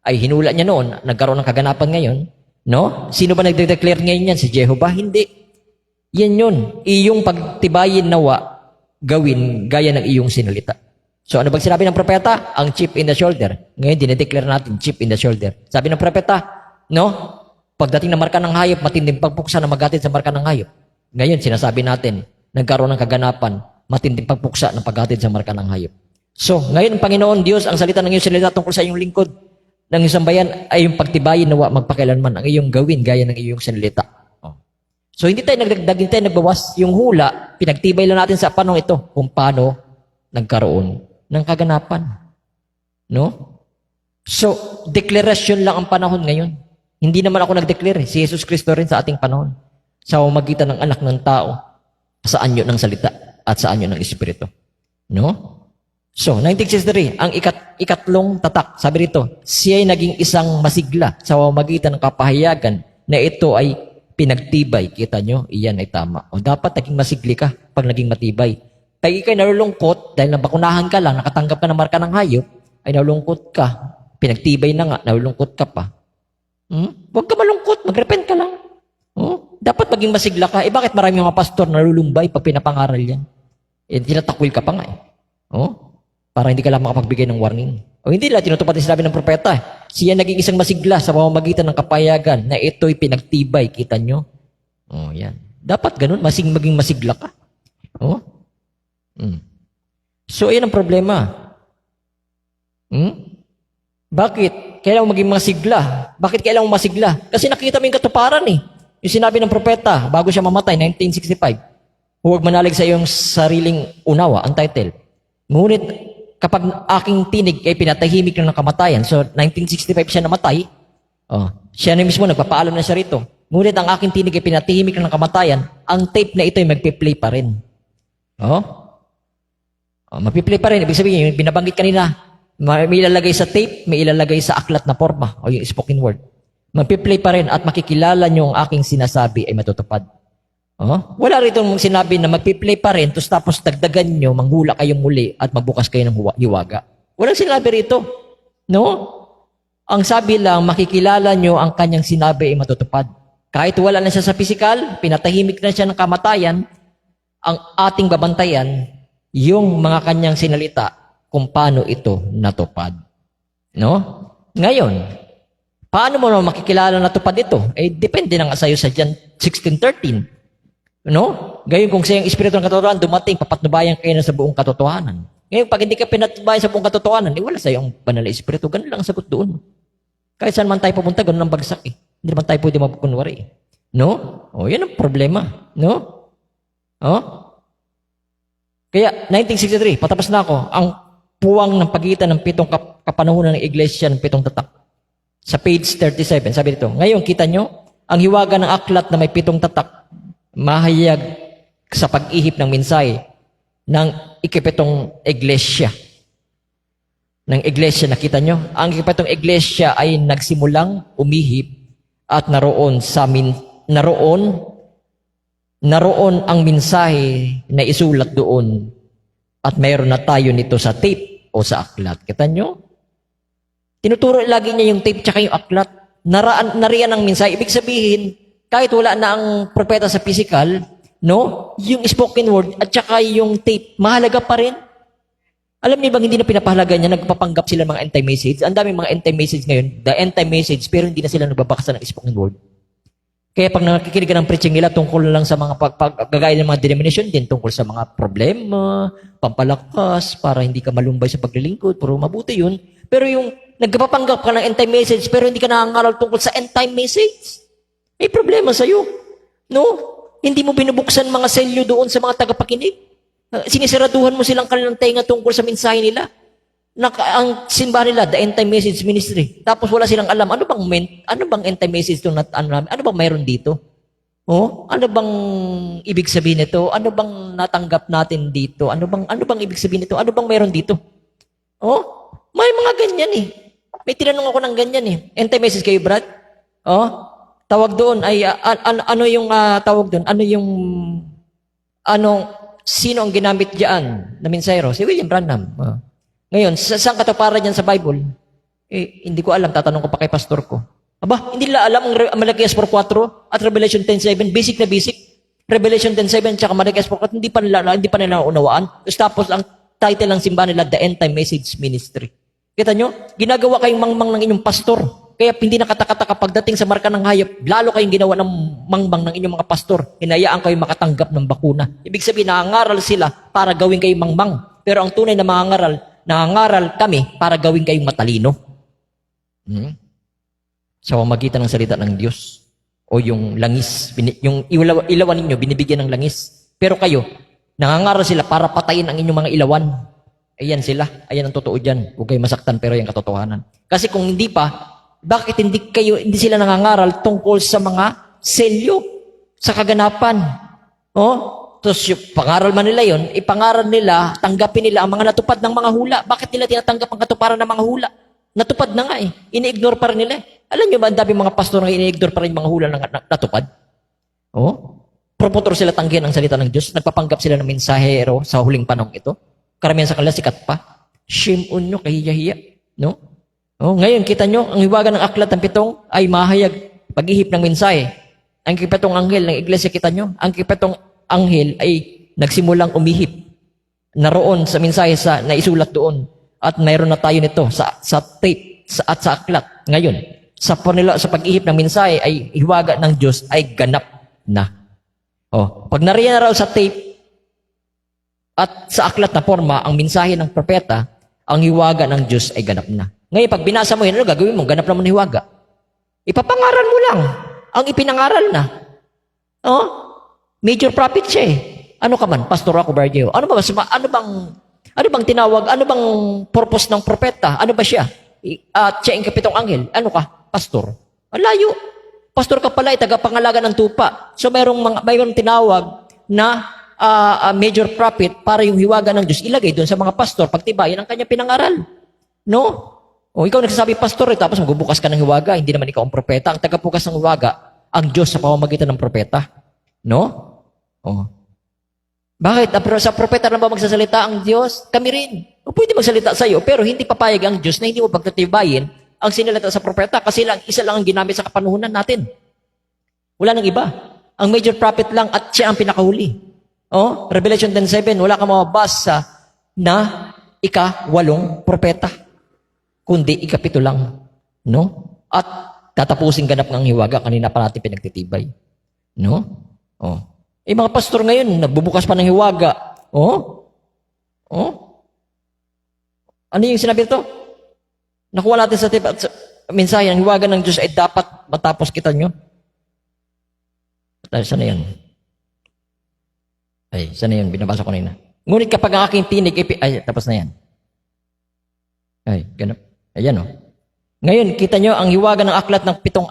ay hinula niya noon, nagkaroon ng kaganapan ngayon. No? Sino ba nagde-declare ngayon yan? Si Jehovah? Hindi. Yan yun. Iyong pagtibayin nawa, gawin gaya ng iyong sinalita. So ano bang sinabi ng propeta? Ang chip in the shoulder. Ngayon, dinedeclare natin chip in the shoulder. Sabi ng propeta, no? Pagdating ng marka ng hayop, matinding pagpuksa na magatid sa marka ng hayop. Ngayon, sinasabi natin, nagkaroon ng kaganapan, matinding pagpuksa na paghatid sa marka ng hayop. So, ngayon, Panginoon Diyos, ang salita ng iyong salita tungkol sa iyong lingkod, ng isang bayan ay yung pagtibayin nawa magpakailanman ang iyong gawin gaya ng iyong salita. So, hindi tayo nagbawas. Yung hula, pinagtibay lang natin sa panong ito kung paano nagkaroon ng kaganapan. No? So, deklarasyon lang ang panahon ngayon. Hindi naman ako nag-declare. Si Jesus Cristo rin sa ating panahon. Sa pamamagitan ng anak ng tao, sa anyo ng salita at sa anyo ng Espiritu. No? So, 1963, ang ikatlong tatak, sabi rito, siya ay naging isang masigla sa pamamagitan ng kapahayagan na ito ay pinagtibay. Kita nyo, iyan ay tama. O dapat naging masigli ka pag naging matibay. Pag ikay nalulungkot, dahil nabakunahan ka lang, nakatanggap ka ng marka ng hayop, ay nalulungkot ka. Pinagtibay na nga, nalulungkot ka pa. Huwag ka malungkot, mag-repent ka lang. Dapat maging masigla ka. Bakit marami mga pastor nalulumbay pag pinapangaral yan? Tinatakwil ka pa nga eh. Para hindi ka lang makapagbigay ng warning. O hindi lang, tinutupad din sinabi ng propeta. Siya naging isang masigla sa pamamagitan ng kapayagan na ito'y pinagtibay. Kita nyo? Yan. Dapat ganun, maging masigla ka. So, ayan ang problema. Bakit? Kailangan maging masigla. Bakit kailangan masigla? Kasi nakita mo yung katuparan eh. Yung sinabi ng propeta, bago siya mamatay, 1965, huwag manalig sa iyong sariling unawa, ang title. Ngunit, kapag aking tinig ay pinatahimik ng kamatayan, so 1965 siya namatay, siya na mismo nagpapaalam na siya rito. Ngunit ang aking tinig ay pinatahimik ng kamatayan, ang tape na ito ay magpi-play pa rin. Magpi-play pa rin. Ibig sabihin, yung binabanggit kanina, may ilalagay sa tape, may ilalagay sa aklat na forma, o yung spoken word. Magpi-play pa rin at makikilala nyo ang aking sinasabi ay matutupad. Wala rito mong sinabi na magpi-play pa rin, tapos dagdagan nyo, manghula kayong muli at magbukas kayo ng hiwaga. Walang sinabi rito. No? Ang sabi lang, makikilala nyo ang kanyang sinabi ay matutupad. Kahit wala na siya sa physical, pinatahimik na siya ng kamatayan, ang ating babantayan, yung mga kanyang sinalita kung paano ito natupad. No? Ngayon, paano mo naman makikilala natupad ito? Depende na nga sa'yo sa John 16:13. No? Gayon kung sa iyong espiritu ng katotohanan dumating, papatnubayan kayo na sa buong katotohanan. Ngayon, pag hindi ka pinatnubayan sa buong katotohanan, wala sa iyong banal na espiritu. Ganun lang ang sagot doon. Kahit saan man tayo pupunta, ganun ang bagsak eh. Hindi naman tayo pwede mapukunwari eh. No? Yan ang problema. No? Oh? Kaya, 1963, patapos na ako, ang puwang ng pagitan ng 7 kapanahunan ng iglesia ng 7 tatak. Sa page 37, sabi dito, ngayon kita nyo, ang hiwaga ng aklat na may 7 tatak, mahayag sa pag-ihip ng mensahe ng ikapitong iglesia. Ng iglesia, nakita nyo? Ang ikapitong iglesia ay nagsimulang umihip at naroon ang mensahe na isulat doon at mayroon na tayo nito sa tape o sa aklat. Kita nyo? Tinuturo lagi niya yung tape tsaka yung aklat. Nariyan ang mensahe. Ibig sabihin, kahit wala na ang propeta sa physical, no? Yung spoken word at tsaka yung tape, mahalaga pa rin. Alam niyo bang hindi na pinapahalaga niya, nagpapanggap sila mga end-time message? Ang daming mga end-time message ngayon, the end-time message, pero hindi na sila nagbabaksa ng spoken word. Kaya pag nakikinig ka ng preaching nila tungkol lang sa mga paggagaya ng mga denomination din, tungkol sa mga problema, pampalakas, para hindi ka malumbay sa paglilingkod, pero mabuti yun. Pero yung nagpapanggap ka ng end-time message, pero hindi ka nangangaral tungkol sa end-time message, may problema sa'yo. No? Hindi mo binubuksan mga selyo doon sa mga tagapakinig. Sinisiraduhan mo silang kanilang tenga tungkol sa mensahe nila. Ang simbahan nila, the end-time message ministry. Tapos wala silang alam, ano bang end-time message ito? Ano bang mayroon dito? Ano bang ibig sabihin nito? Ano bang natanggap natin dito? Ano bang ibig sabihin nito? Ano bang mayroon dito? May mga ganyan eh. May tinanong ako ng ganyan eh. End-time message kayo, Brad? Tawag doon ay, ano yung tawag doon? Sino ang ginamit diyan na mensahero? Si William Branham. Ngayon, saan katuparan yan sa Bible? Hindi ko alam. Tatanong ko pa kay pastor ko. Aba, hindi nila alam ang Malakias 4:4 at Revelation 10:7. Basic na basic. Revelation 10:7 tsaka Malakias 4:4. Hindi pa nila unawaan. Tapos ang title ng simbahan nila, The End Time Message Ministry. Kita nyo? Ginagawa kayong mangmang ng inyong pastor. Kaya hindi nakataka-taka pagdating sa marka ng hayop, lalo kayong ginawa ng mangmang ng inyong mga pastor. Hinayaan kayo makatanggap ng bakuna. Ibig sabihin, nangangaral sila para gawin kayong mangmang. Pero ang tunay na nangangaral kami para gawin kayong matalino. Sa pamamagitan ng salita ng Diyos o yung langis, yung ilawan ninyo, binibigyan ng langis. Pero kayo, nangangaral sila para patayin ang inyong mga ilawan. Ayan sila. Ayan ang totoo dyan. Huwag kayo masaktan, pero yung katotohanan. Kasi kung hindi pa, bakit hindi sila nangangaral tungkol sa mga selyo, sa kaganapan? Tapos yung pangaral man nila yun, ipangaral nila, tanggapin nila ang mga natupad ng mga hula. Bakit nila tinatanggap ang katuparan ng mga hula? Natupad na nga eh. Ini-ignore pa rin nila eh. Alam nyo ba, ang dami mga pastor na ini-ignore pa rin mga hula na natupad? Promotor sila tanggihan ang salita ng Diyos. Nagpapanggap sila ng mensahero sa huling panahon ito. Karamihan sa kanila sikat pa. Shame on nyo, kahiya-hiya. No? Ngayon, kita nyo, ang hiwaga ng aklat ng 7 ay mahayag pag-ihip ng mensahe. Ang 7 anghel ng iglesia, kita nyo, ang 7 anghel ay nagsimulang umihip. Naroon sa mensahe na isulat doon. At mayroon na tayo nito sa tape at sa aklat. Ngayon, sa pag-ihip ng mensahe ay hiwaga ng Diyos ay ganap na. Pag nariyan na raw sa tape at sa aklat na forma ang mensahe ng propeta, ang hiwaga ng Diyos ay ganap na. Ngayon, pag binasa mo yun, ano gagawin mo? Ganap naman hiwaga. Ipapangaral mo lang ang ipinangaral na. Major prophet siya eh. Ano ka man? Pastor ako, Bargeo. Ano bang tinawag? Ano bang purpose ng propeta? Ano ba siya? Siya ang 7 anghel. Ano ka? Pastor. Malayo. Pastor ka pala, tagapangalaga ng tupa. So mayroong tinawag na major prophet para yung hiwaga ng Diyos ilagay doon sa mga pastor. Pagtibayan ang kanya pinangaral. No? Ikaw nagsasabi, pastor, tapos magbubukas ka ng hiwaga. Hindi naman ikaw ang propeta. Ang tagabukas ng hiwaga, ang Diyos sa pamamagitan ng propeta. No? Bakit? Sa propeta na ba magsasalita ang Diyos? Kami rin. Pwede magsalita sa iyo, pero hindi papayag ang Diyos na hindi mo pagtatibayin ang sinalita sa propeta kasi isa lang ang ginamit sa kapanuhunan natin. Wala nang iba. Ang major prophet lang at siya ang pinakahuli. Revelation 10:7, wala kang mababasa na ika-8 propeta, kundi ika-7 lang. No? At tatapusin ganap ng hiwaga, kanina pa natin pinagtitibay. No? Mga pastor ngayon, nagbubukas pa ng hiwaga. Ano yung sinabi ito? Nakuha natin sa mensahe, ang hiwaga ng Diyos ay dapat matapos, kita nyo. Saan na yun? Ay, saan na yun? Binabasa ko na. Ngunit kapag ang aking tinig, ay, tapos na yan. Ay, ganap. Ayan, Ngayon, kita nyo, ang hiwaga ng aklat ng 7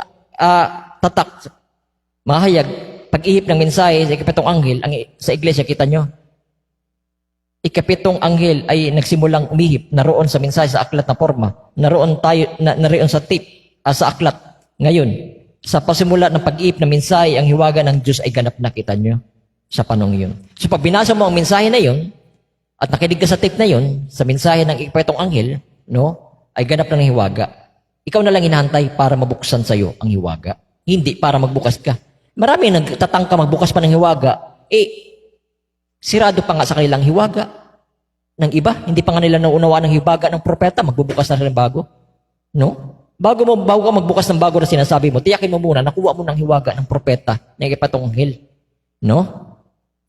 tatak, mahayag, pag-ihip ng mensahe sa ikapitong anghel, sa iglesia, kita nyo, ikapitong anghel ay nagsimulang umihip, naroon sa mensahe sa aklat na forma, naroon sa sa aklat. Ngayon, sa pasimula ng pag-ihip ng mensahe, ang hiwaga ng Diyos ay ganap na, kita nyo, sa panong yun. So, pag binasa mo ang mensahe na yun, at nakinig ka sa tape na yun, sa mensahe ng ikapitong anghel, ay ganap na ng hiwaga. Ikaw na lang hinahantay para mabuksan sa'yo ang hiwaga. Hindi para magbukas ka. Marami nagtatangka magbukas pa ng hiwaga, sirado pa nga sa kanilang hiwaga ng iba. Hindi pa nga nila naunawaan ng hiwaga ng propeta, magbubukas na rin bago. Bago ka magbukas ng bago na sinasabi mo, tiyakin mo muna, nakuha mo ng hiwaga ng propeta ng ikapitong anghel.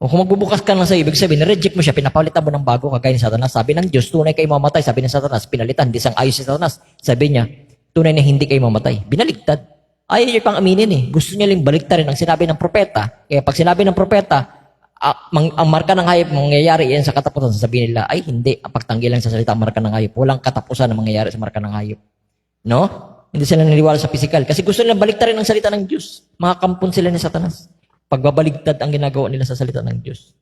O kung magbubukas ka lang sa ibig sabihin, reject mo siya, pinapalitan mo ng bago, kagaya ni Satanas. Sabi ng Diyos, tunay kayo mamatay. Sabi ni Satanas, pinalitan, hindi sang ayos si Satanas. Sabi niya, tunay na hindi kayo mamatay. Binaligtad. Ayaw niya pang aminin Gusto niya lang baliktarin ang sinabi ng propeta. Kaya pag sinabi ng propeta, ang marka ng hayop mangyayari yan sa katapusan, sasabihin nila, ay hindi, ang pagtanggi lang sa salita ang marka ng hayop. Walang katapusan na mangyayari sa marka ng hayop. Hindi sila naniniwala sa physical. Kasi gusto nilang baliktarin ang salita ng Diyos. Mga kampon sila ni Satanas. Pagbabaligtad ang ginagawa nila sa salita ng Diyos.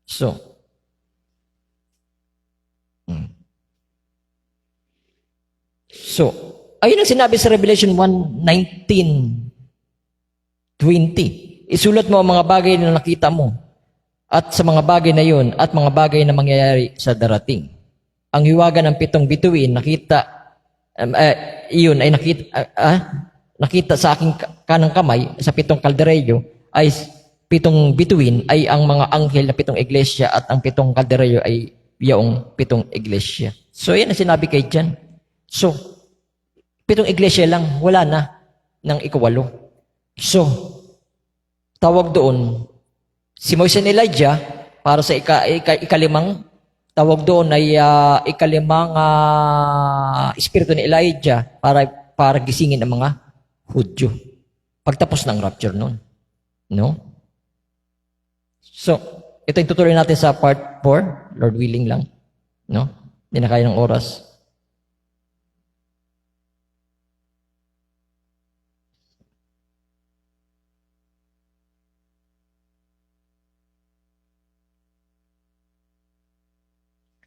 So, ayun ang sinabi sa Revelation 1:19-20. Isulat mo ang mga bagay na nakita mo at sa mga bagay na yun at mga bagay na mangyayari sa darating. Ang hiwaga ng 7 bituin, nakita sa aking kanang kamay, sa 7 kalderyo, ay 7 bituin ay ang mga anghel na 7 iglesia at ang 7 kalderyo ay yaong 7 iglesia. So, yan ang sinabi kay John. So, 7 iglesia lang, wala na ng ikawalo. So, tawag doon, si Moises and Elijah, para sa ikalimang, tawag doon ay ikalimang espiritu ni Elijah para gisingin ang mga Hudyo. Pagtapos ng rapture noon. So, ito yung tutuloy natin sa part 4, Lord willing lang. Hindi na kaya ng oras.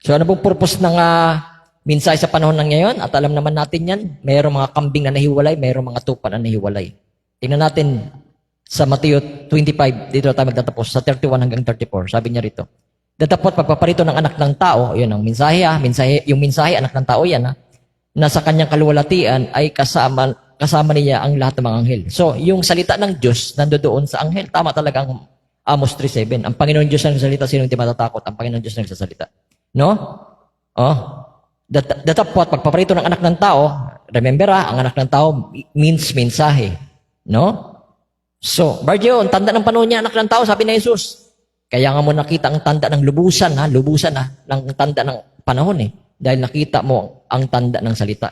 So, ano pong purpose ng mensahe sa panahon ng ngayon? At alam naman natin yan, mayroong mga kambing na nahiwalay, mayroong mga tupa na nahiwalay. Tingnan natin sa Mateo 25, dito na tayo magtatapos, sa 31 hanggang 34. Sabi niya rito, datapot pagpaparito ng anak ng tao, yun ang mensahe, yung mensahe, anak ng tao yan, na sa kanyang kaluwalhatian ay kasama niya ang lahat ng mga anghel. So, yung salita ng Diyos nandoon sa anghel. Tama talaga ang Amos 3:7. Ang Panginoon Diyos ang nagsasalita, sino hindi matatakot? Ang Panginoon Diyos ang nagsasalita. Datapot, pagpaparito ng anak ng tao, remember ang anak ng tao means mensahe. So, Bardio, ang tanda ng panahon niya, anak ng tao, sabi na Jesus. Kaya nga mo nakita ang tanda ng lubusan, ng tanda ng panahon Dahil nakita mo ang tanda ng salita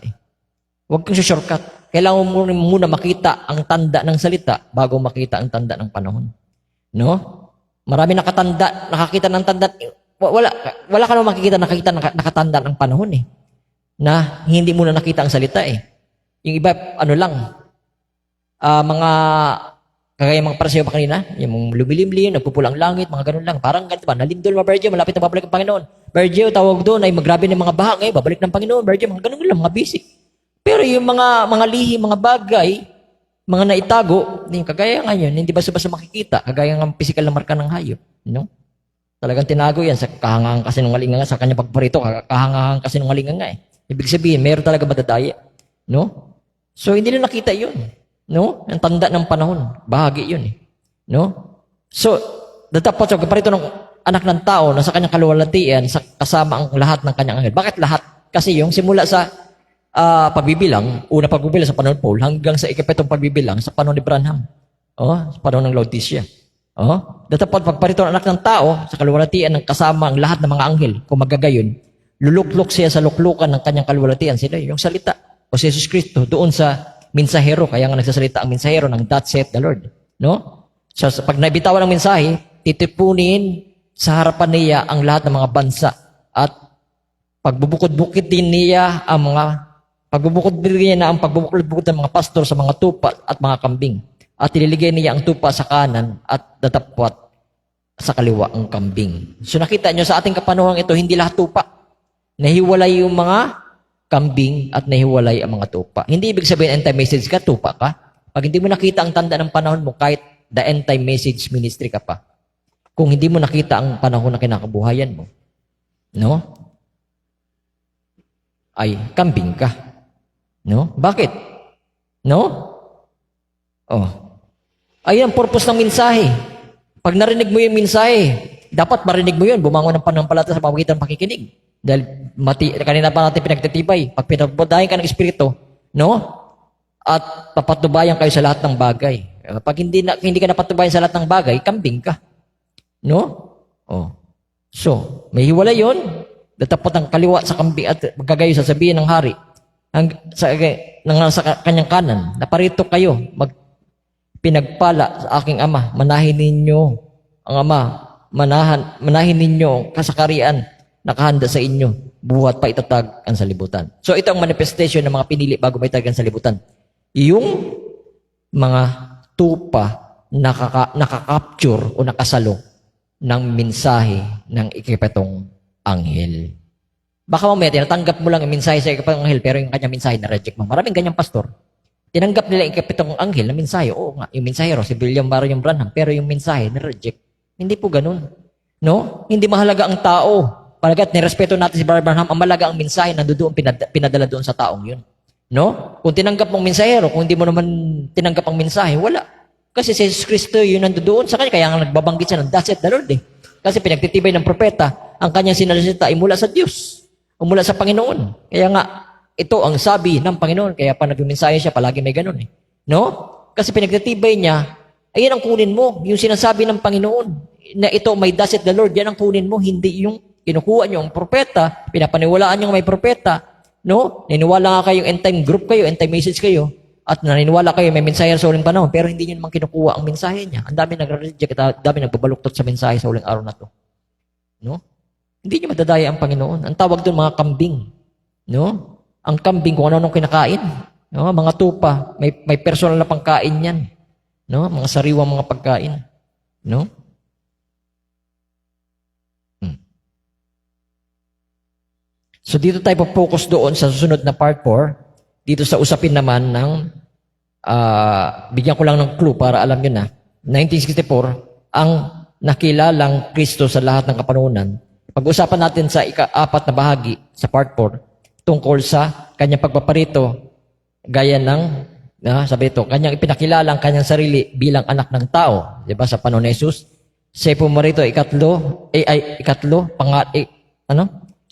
Huwag kang shortcut. Kailangan mo muna makita ang tanda ng salita bago makita ang tanda ng panahon. Marami nakakita ng tanda. Wala ka naman nakakita nakatanda ng panahon na hindi mo na nakita ang salita Yung iba, mga kagaya mga parasyo pa kanina, yung lumilimlim, nagpupulang langit, mga ganun lang. Parang ganito ba, nalindol ba, Bergio, malapit na babalik ang Panginoon. Bergio, tawag doon, ay maggrabe ng mga baha ngayon, babalik ng Panginoon, Bergio, mga ganun lang, mga basic. Pero yung mga lihi, mga bagay, mga naitago, kagaya ngayon, hindi basta-basta makikita, kagaya ng physical na marka ng hayop. Talagang tinago yan sa kahangahan kasinungalingan nga, sa kanyang pagparito, kahangahan kasinungalingan nga Ibig sabihin, meron talaga madadaya. So, hindi na nakita yun. Ang tanda ng panahon. Bahagi yun So, datapot sa pagparito ng anak ng tao na sa kanyang kaluwalhatian, kasama ang lahat ng kanyang anghel. Bakit lahat? Kasi yung simula sa pagbibilang, una pagbibilang sa panahon Paul, hanggang sa ikapitong pagbibilang sa panahon ni Branham. Sa panahon ng Laodicea. Datapot pagparito ng anak ng tao sa kaluwalhatian ng kasama ang lahat ng mga anghel, kung magagayon, luluklok siya sa luklukan ng kanyang kaluwalhatian. Sila yung salita o si Jesus Kristo doon sa mensahero. Kaya nga nagsasalita ang mensahero ng "Thus saith the Lord." No? So, pag nabitawan ng mensahe, titipunin sa harapan niya ang lahat ng mga bansa at pagbubukod-bukitin niya ang pagbubukod ng mga pastor sa mga tupa at mga kambing. At ililigay niya ang tupa sa kanan at datapwat sa kaliwa ang kambing. So nakita nyo sa ating kapanahon ito, hindi lahat tupa. Nahiwalay yung mga kambing at nahiwalay ang mga tupa. Hindi ibig sabihin end time message ka, tupa ka. Pag hindi mo nakita ang tanda ng panahon mo, kahit the end time message ministry ka pa. Kung hindi mo nakita ang panahon na kinakabuhayan mo, no? Ay, kambing ka. No? Bakit? No? Oh. Ayun ang purpose ng mensahe. Pag narinig mo yung mensahe, dapat marinig mo yun. Bumangon ng panampalataya sa pamagitan ng pakikinig. Dahil kanina pa natin pinagtitibay. Pag pinagbudahin ka ng Espiritu, no? At papatubayan kayo sa lahat ng bagay. Pag hindi ka napatubayan sa lahat ng bagay, kambing ka. No? Oh. So, may hiwalay yun. Datapot ang kaliwa sa kambing at magkagayo sasabihin ng hari sa kanyang kanan, naparito kayo, pinagpala sa aking ama, manahin ninyo ang ama, manahin ninyo ang kasakarian, nakahanda sa inyo, buhat pa itatag ang salibutan. So ito ang manifestation ng mga pinili bago maitag ang salibutan. Yung mga tupa nakakapture o nakasalo ng mensahe ng ikapitong anghel. Baka mamaya tinatanggap mo lang ang mensahe sa ikapitong anghel pero yung kanyang mensahe na-reject mo. Maraming ganyang pastor. Tinanggap nila yung ikapitong anghel na mensahe. Oo nga, yung mensahero, si William Marion Branham, pero yung mensahe na-reject. Hindi po ganun. No? Hindi mahalaga ang tao. Palagat nirespeto natin si Brother Branham, ang mahalaga ang mensahe na doon pinadala doon sa taong yun. No? Kung tinanggap mong mensahero, kung hindi mo naman tinanggap ang mensahe, wala. Kasi si Jesus Cristo yun nandoon sa kanya, kaya nga nagbabanggit siya ng "Thus saith the Lord" eh. Kasi pinagtitibay ng propeta, ang kanyang sinalita ay mula sa Diyos, o mula sa Panginoon. Kaya nga, ito ang sabi ng Panginoon. Kaya pa nagmensahe siya, palagi may ganun eh. No? Kasi pinagtitibay niya, ayan ang kunin mo, yung sinasabi ng Panginoon, na ito may "Thus saith the Lord", yan ang kunin mo, hindi yung kinukuha niyo ang propeta, pinapaniwalaan niyo may propeta, no? Naniniwala nga kayong end time group kayo, end time message kayo, at naniniwala kayo may mensahe sa huling panahon, pero hindi niyo naman kinukuha ang mensahe niya. Ang dami nagre-reject, ang dami nagbabaluktot sa mensahe sa huling araw na to. No? Hindi niyo madadaya ang Panginoon. Ang tawag doon mga kambing. No? Ang kambing kung ano-anong kinakain. No? Mga tupa, may personal na pangkain yan. No? Mga sariwang mga pagkain. No? So dito tayo focus doon sa susunod na part 4. Dito sa usapin naman ng bigyan ko lang ng clue para alam nyo na 1964 ang nakilalang Kristo sa lahat ng kapanahunan. Pag-usapan natin sa ika-4 na bahagi sa part 4 tungkol sa kanyang pagpaparito gaya ng sabi ito, kanyang ipinakilala ang kanyang sarili bilang anak ng tao, 'di ba, sa panahon ni Jesus. Siya pumarito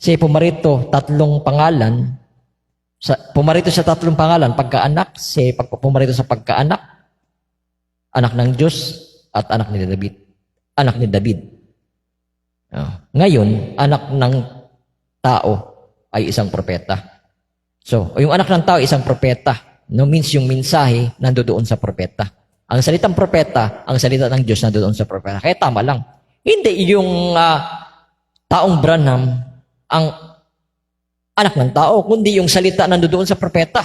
siya pumarito tatlong pangalan. Pumarito sa tatlong pangalan, pagkaanak, pumarito sa pagkaanak, anak ng Diyos, at anak ni David. Anak ni David. Ngayon, anak ng tao ay isang propeta. So, yung anak ng tao ay isang propeta. No, means yung mensahe nandoon sa propeta. Ang salitang propeta, ang salita ng Diyos nandoon sa propeta. Kaya tama lang. Hindi yung taong Branham ang anak ng tao, kundi yung salita nandoon sa propeta.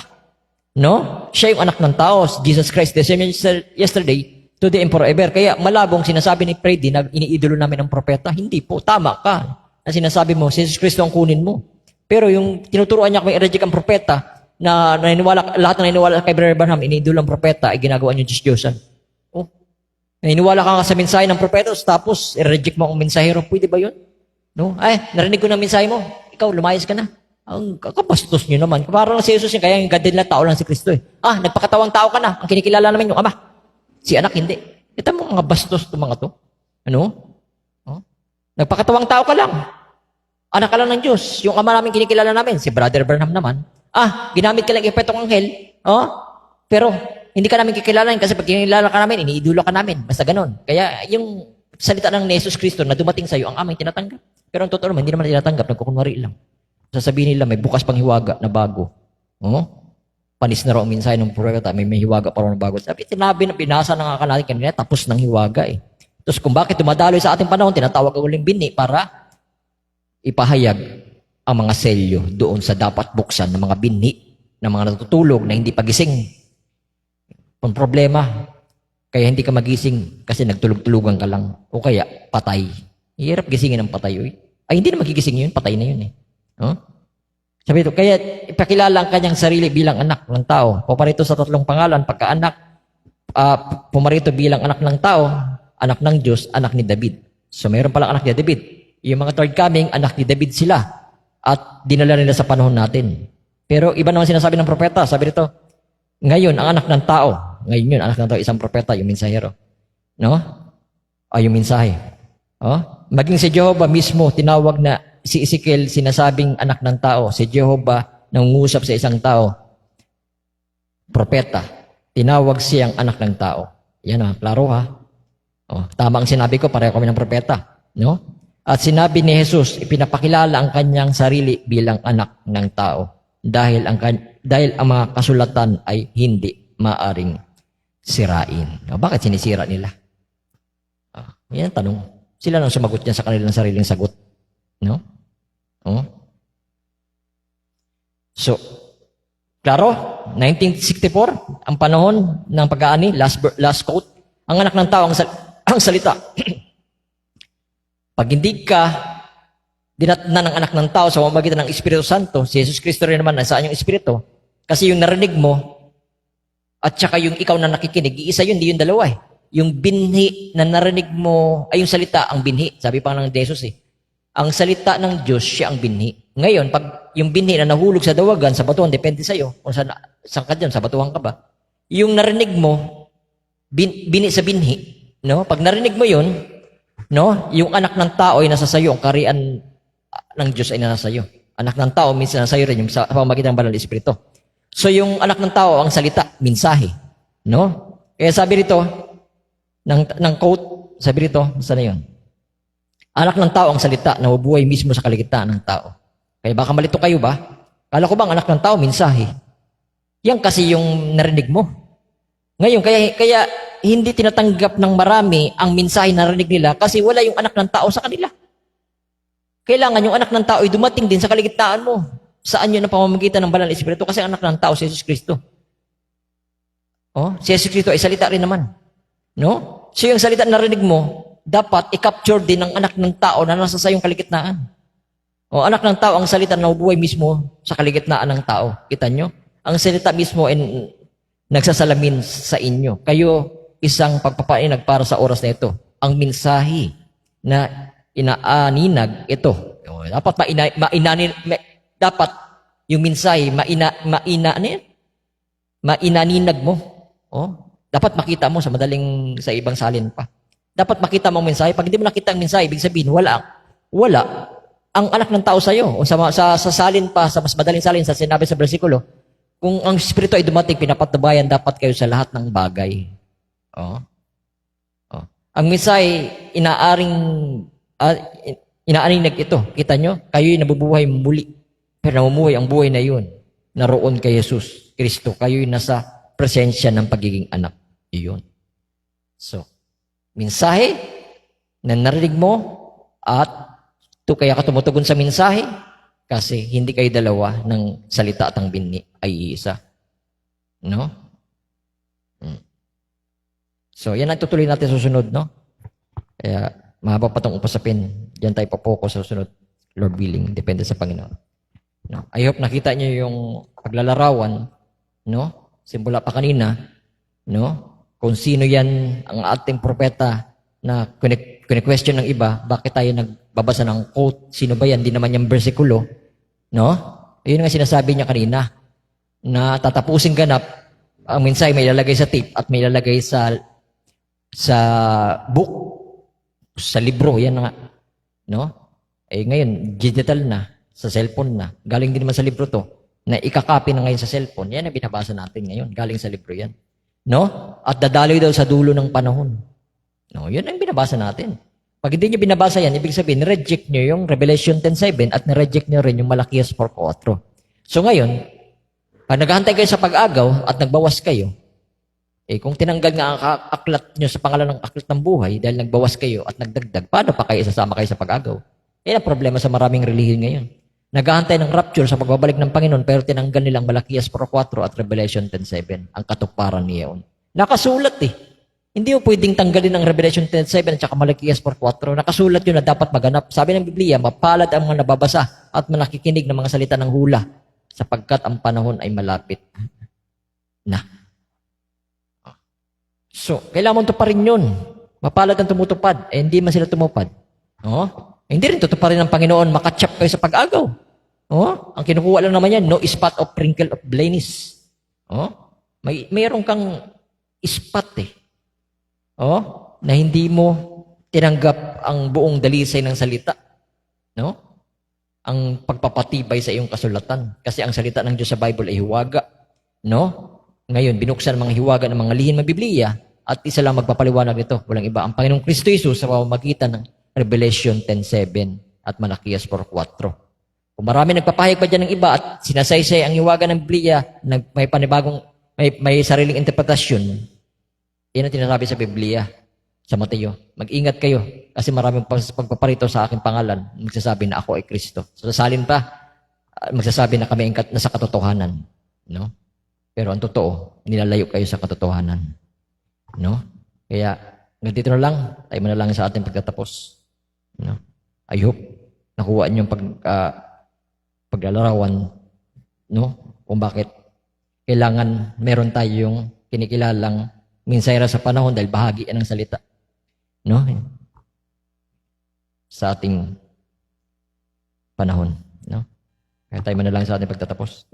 No? Siya yung anak ng tao. Jesus Christ, the same yesterday, today, and forever. Kaya malabong sinasabi ni Freddy na iniidolo namin ang propeta. Hindi po. Tama ka. Na sinasabi mo, si Jesus Cristo ang kunin mo. Pero yung tinuturuan niya kung i-reject ang propeta, na lahat ng naniniwala kay Brother Branham, iniidolo ang propeta, ay ginagawa niyo Diyos-Diyosan. Oh. Naniniwala ka nga sa mensahe ng propeta, tapos i-reject mo ang mensahero. Pwede ba yun? No? Ay, narinig ko ng mensahe mo. Ikaw, lumayas ka na. Ang kakapastos nyo naman. Parang si Jesus yun, kaya yung God din lang tao lang si Kristo eh. Nagpakatawang tao ka na. Ang kinikilala naman yung ama. Si anak hindi. Ito mo mga bastos itong mga to. Ano? Oh? Nagpakatawang tao ka lang. Anak ka lang ng Diyos. Yung ama namin kinikilala namin, si Brother Branham naman. Ginamit ka lang ipetong anghel. Pero hindi ka namin kikilalanin kasi pag kinikilala ka namin, iniidolo ka namin. Basta ganun. Kaya yung salita ng Jesus Cristo na dumating sa'yo, ang aming tinatanggap. Pero ang totoo naman, hindi naman tinatanggap. Nagkukunwari lang. Sasabihin nila, may bukas pang hiwaga na bago. panis na raw ang mensahe ng propeta, may hiwaga pa raw na bago. Sabi, binasa na nga natin kanina, tapos ng hiwaga eh. Tapos kung bakit dumadaloy sa ating panahon, tinatawag ang uling binhi para ipahayag ang mga selyo doon sa dapat buksan ng mga binhi, ng mga natutulog na hindi pagising. Ang problema, kaya hindi ka magising kasi nagtulog-tulugan ka lang o kaya patay. Hirap gisingin ng patay. Ay, hindi na magigising yun, patay na yun eh. Huh? Sabi ito, kaya ipakilala ang kanyang sarili bilang anak ng tao. Pumarito sa tatlong pangalan, pagkaanak, pumarito bilang anak ng tao, anak ng Diyos, anak ni David. So mayroon palang anak ni David. Yung mga third coming, anak ni David sila. At dinala nila sa panahon natin. Pero iba naman sinasabi ng propeta. Sabi dito, ngayon, ang anak ng tao. Ngayon yun, anak ng tao, isang propeta, yung mensahero. No? Yung mensahe. Maging si Jehovah mismo, tinawag na si Ezekiel, sinasabing anak ng tao. Si Jehovah, nangungusap sa isang tao. Propeta. Tinawag siyang anak ng tao. Yan klaro ha. Tama ang sinabi ko, pareho kami ng propeta. No? At sinabi ni Jesus, ipinapakilala ang kanyang sarili bilang anak ng tao. Dahil ang mga kasulatan ay hindi maaring sirain. Bakit sinisira nila? Yan ang tanong. Sila nang sumagot niya sa kanilang sariling sagot. No? So, klaro, 1964, ang panahon ng pag-aani, last quote, ang anak ng tao, ang salita. Pag hindi ka dinatnan ng anak ng tao sa pamamagitan ng Espiritu Santo, si Jesus Cristo rin naman, nasaan yung Espiritu? Kasi yung narinig mo, at saka yung ikaw na nakikinig, iisa yun, di yung dalawa eh. Yung binhi na narinig mo, ay yung salita, ang binhi. Sabi pa ng Jesus eh. Ang salita ng Diyos, siya ang binhi. Ngayon, pag yung binhi na nahulog sa dawagan, sa batuhan, depende sa'yo. Kung saan ka dyan, sa batuhan ka ba? Yung narinig mo, binhi sa binhi. No? Pag narinig mo yun, no? Yung anak ng tao ay nasa sayo, ang karian ng Diyos ay nasa sayo. Anak ng tao, minsan nasa sayo rin, yung sa pamamagitan ng Banal na Espiritu. So yung anak ng tao, ang salita, mensahe. No? Kaya sabi rito, ng quote, sabi rito, saan na yun? Anak ng tao ang salita na mabuhay mismo sa kaligtaan ng tao. Kaya baka malito kayo ba? Kala ko ba ang anak ng tao, mensahe? Yan kasi yung narinig mo. Ngayon, kaya hindi tinatanggap ng marami ang mensahe na narinig nila kasi wala yung anak ng tao sa kanila. Kailangan yung anak ng tao ay dumating din sa kaligtaan mo. Saan yun ang pamamagitan ng Banal na Espiritu? Kasi ang anak ng tao, si Jesus Cristo. Si Jesus Cristo ay salita rin naman. No? So yung salita na narinig mo, dapat i-capture din ng anak ng tao na nasa sayong kaligitnaan. Anak ng tao, ang salita na nabubuhay mismo sa kaligitnaan ng tao. Kita nyo? Ang salita mismo ay nagsasalamin sa inyo. Kayo, isang pagpapainag para sa oras na ito. Ang mensahe na inaaninag ito. Dapat dapat yung mensahe mainaninag mo. Dapat makita mo sa ibang salin pa. Dapat makita mo ang mensahe. Pag hindi mo nakita ang mensahe, ibig sabihin, wala ang anak ng tao sa'yo. O sa salin pa, sa mas madaling salin, sa sinabi sa bersikulo, kung ang Espiritu ay dumating, pinapatabayan dapat kayo sa lahat ng bagay. Ang mensahe, inaaninag ito. Kita nyo? Kayo'y nabubuhay muli. Pero namumuhay ang buhay na yun. Naroon kay Jesus Kristo. Kayo'y nasa presensya ng pagiging anak. Iyon. So, mensahe na narinig mo at kaya ka tumutugon sa mensahe kasi hindi kayo dalawa ng salita at ang binhi ay iisa. No? So, yan ang tutuloy natin susunod, no? Kaya, mahaba pa itong upasapin. Diyan tayo papokus sa susunod. Lord willing, depende sa Panginoon. No? I hope nakita niyo yung paglalarawan, no? Simula pa kanina, no? Kung sino yan ang ating propeta na kune-question ng iba, bakit tayo nagbabasa ng quote, sino ba yan? Di naman yung bersikulo, no? Yun nga sinasabi niya kanina, na tatapusin ganap, ang mensahe may ilalagay sa tape at may ilalagay sa book, sa libro, yan nga, no? Ngayon, digital na, sa cellphone na, galing din naman sa libro to, na ikakopy na ngayon sa cellphone, yan ang binabasa natin ngayon, galing sa libro yan. No? At dadaloy daw sa dulo ng panahon. No, yun ang binabasa natin. Pag hindi nyo binabasa yan, ibig sabihin, reject nyo yung Revelation 10:7 at na-reject nyo rin yung Malakias 4:4. So ngayon, Pag naghahantay kayo sa pag-agaw at nagbawas kayo, kung tinanggal nga ang aklat nyo sa pangalan ng aklat ng buhay dahil nagbawas kayo at nagdagdag, paano pa kayo isasama kayo sa pag-agaw? Yan ang problema sa maraming relihiyon ngayon. Naghahantay ng rapture sa pagbabalik ng Panginoon pero tinanggal nilang Malakias 4:4 at Revelation 10:7, ang katuparan niyon. Nakasulat Hindi mo pwedeng tanggalin ang Revelation 10:7 at saka Malakias 4:4. Nakasulat yun na dapat maganap. Sabi ng Biblia, mapalad ang mga nababasa at nakikinig ng mga salita ng hula sapagkat ang panahon ay malapit na. So, kailangan mo tuparin yun. Mapalad ang tumutupad. Hindi man sila tumupad. Hindi rin tutuparin ng Panginoon. Makatsyap kayo sa pag-agaw. Ang kinukuha lang naman yan, no spot of wrinkle of blemish. Mayroon kang spot na hindi mo tinanggap ang buong dalisay ng salita. Ang pagpapatibay sa iyong kasulatan. Kasi ang salita ng Diyos sa Bible ay hiwaga. Ngayon, binuksan ang mga hiwaga ng mga lihim ng Biblia at isa lang magpapaliwanag nito. Walang iba. Ang Panginoong Kristo Jesus sa pamamagitan ng Revelation 10:7 at Malakias 4:4. Kung marami nagpapahayag pa dyan ng iba at sinasaysay ang hiwaga ng Biblia, may panibagong, may sariling interpretasyon, yan ang tinasabi sa Biblia, sa Mateo. Mag-ingat kayo kasi maraming pagpaparito sa aking pangalan, magsasabi na ako ay Kristo. So, sasalin pa, magsasabi na kami nasa katotohanan. Pero ang totoo, nilalayo kayo sa katotohanan. Kaya, dito na lang, tayo mo na lang sa ating pagtatapos. I hope, nakuha niyo yung paglalarawan, kung bakit kailangan meron tayong kinikilalang minsayra sa panahon dahil bahagi yan ng salita. Sa ating panahon. Kaya tayo mo na lang sa ating pagtatapos.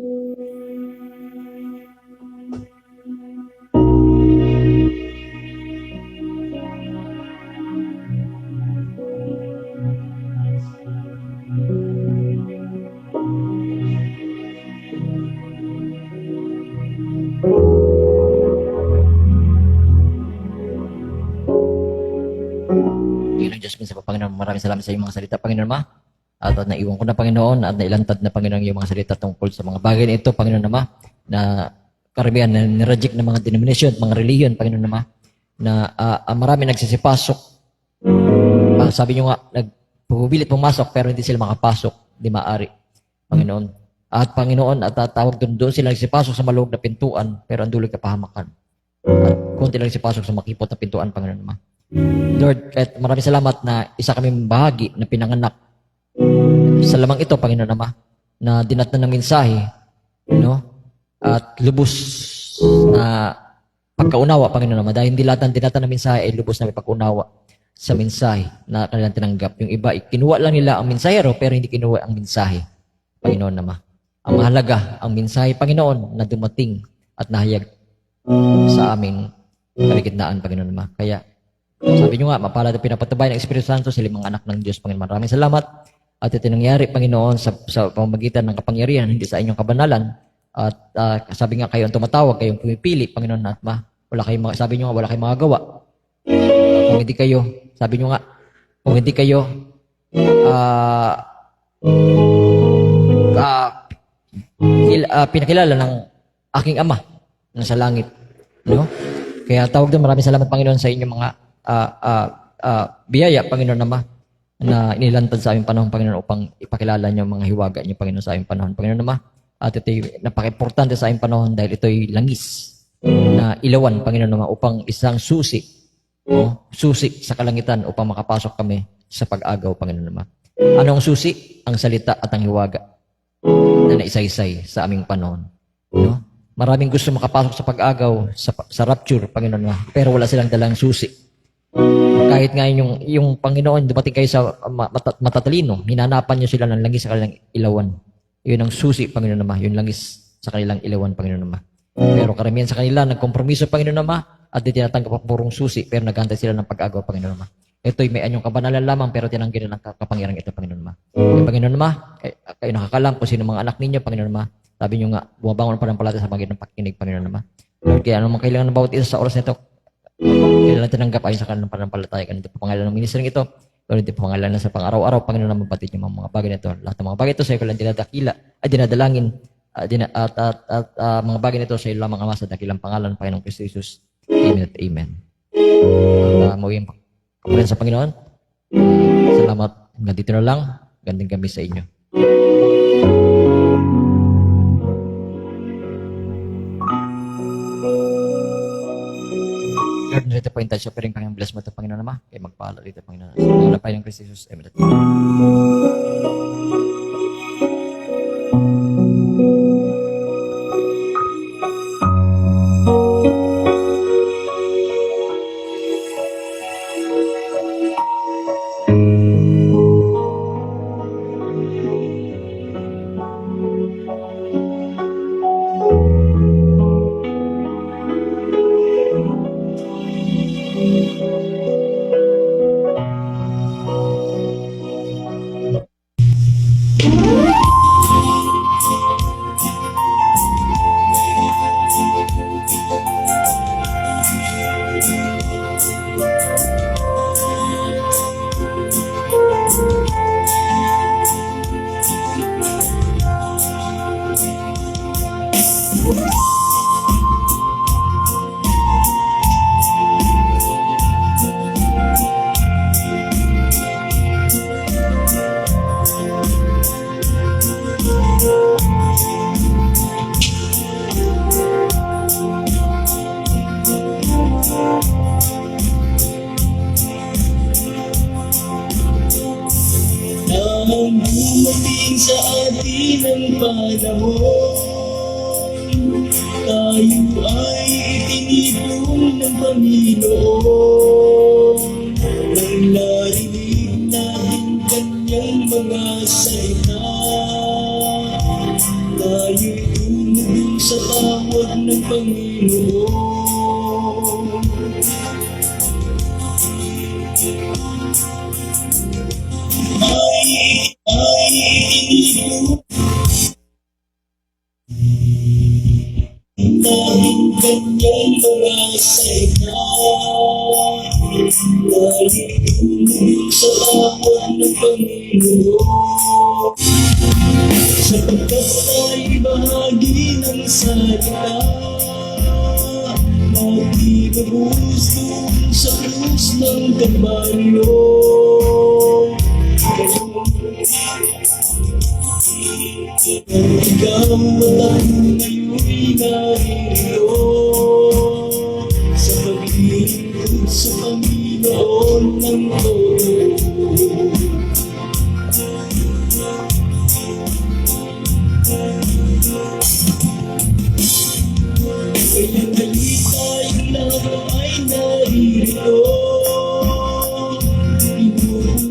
Sa Panginoon, maraming salamat sa iyong mga salita, Panginoon Ma. At naiwan ko na, Panginoon, at nailantad na, Panginoon, yung mga salita tungkol sa mga bagay na ito, Panginoon Ma, na karamihan na nireject ng mga denomination, mga religion, Panginoon Ma, na marami nagsisipasok. Sabi nyo nga, nagpupilit pumasok, pero hindi sila makapasok, di maaari, Panginoon. At Panginoon, at tawag doon sila nagsipasok sa maluwag na pintuan, pero ang dulo kapahamakan. At kunti lang nagsipasok sa makipot na pintuan, Panginoon Ma. Lord, kahit maraming salamat na isa kami bahagi na pinanganak sa lamang ito, Panginoon Ama, na dinatnan ng mensahe, at lubos na pagkaunawa, Panginoon Ama, dahil hindi lahat ng dinatnan ng mensahe ay lubos na may pagkaunawa sa mensahe na kanilang tinanggap. Yung iba, kinuha lang nila ang mensahero, pero hindi kinuha ang mensahe, Panginoon Ama. Ang mahalaga, ang mensahe, Panginoon, na dumating at nahayag sa aming kaligitnaan, Panginoon Ama. Kaya, sabi nyo nga, mapalad at pinapatubay ng Espiritu Santo sila mga anak ng Diyos, Panginoon. Maraming salamat. At ito nangyari, Panginoon, sa pamamagitan ng kapangyarihan, hindi sa inyong kabanalan. At sabi nga kayo ang tumatawag, kayong pumipili, Panginoon, at wala kayong sabi nyo nga, wala kayong magagawa. Kung hindi kayo, sabi nyo nga, kung hindi kayo pinakilala ng aking Ama na sa langit. Kaya tawag doon, maraming salamat, Panginoon, sa inyong mga biyaya, Panginoon Ama, na inilantad sa aming panahon, Panginoon, upang ipakilala niyo mga hiwaga niyo, Panginoon, sa aming panahon, Panginoon Ama. At ito'y napaka-importante sa aming panahon dahil ito'y langis na ilawan, Panginoon Ama, upang isang susi sa kalangitan upang makapasok kami sa pag-agaw, Panginoon Ama. Anong susi? Ang salita at ang hiwaga na naisaysay sa aming panahon. Maraming gusto makapasok sa pag-agaw, sa rapture, Panginoon Ama, pero wala silang dalang susi. Kahit nga yung Panginoon, dumating kayo sa matatalino, hinanapan niyo sila ng langis sa kanilang ilawan. Yun ang susi, Panginoon Ama, yung langis sa kanilang ilawan, Panginoon Ama. Pero karamihan sa kanila, nagkompromiso, Panginoon Ama, at di tinatanggap ang purong susi, pero naghantay sila ng pag-agaw, Panginoon Ama. Ito'y may anyong kabanalan lamang, pero tinanggi nila ng kapangyarang ito, Panginoon Ama. Kaya, Panginoon Ama, kayo nakakalam kung sino mga anak ninyo, Panginoon Ama. Sabi nyo nga, bumabangon pa ng palata sa magitan ng pakikinig, Panginoon Ama. Lord, kaya anong kailangan ng bawat isa sa oras nito, kailangan tinanggap ayon sa kanilang panampalataya. Ganito po pangalan ng ministering ito. Lord, ito po pangalan na sa pang-araw-araw, Panginoon, na mabatid yung mga bagay nito. Lahat ng mga bagay ito sa iyo, kailangan dinadakila, ay dinadalangin mga bagay nito sa iyo lamang Ama sa dakilang pangalan ng Panginoong Kristo Jesus. Amen at amen. At mawing kapalit sa Panginoon. Salamat. Hanggang dito na lang. Gandang kami sa inyo. Lord, narito po yung tayo sa piring kanyang bless mo ito, Panginoon Ama. Kaya magpahalo dito, Panginoon. Sa pangalan ng Panginoong Kristo Jesus. Amen. Nang dumating sa atin ang panahon, tayo ay itinipon ng Panginoon. Nang narinig natin kanyang mga salita, tayo'y tumulong sa tawag ng Panginoon. Namin kanyang mga salita, dahil tumulong sa tawag ng Panginoon. Sapagkat tayo'y bahagi ng salita na tinubos doon sa krus ng Kalbaryo. Ikaw at ako ngayon'y narito sa paglilingkod sa Panginoon ng todo. Kayang halita yung lahat ay naririto, inuulit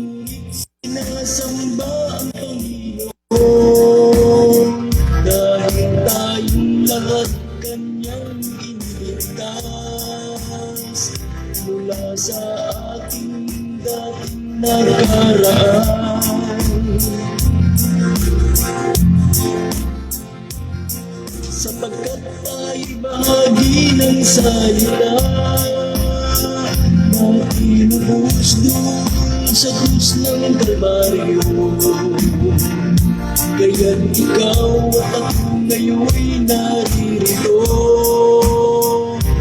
sinasamba ang Panginoon. Dahil tayong lahat kanyang iniligtas mula sa ating dating nakaraan. Sapagkat tayo'y bahagi ng salita na tinubos doon sa krus ng Kalbaryo. Kaya't ikaw at ako ngayon'y naririto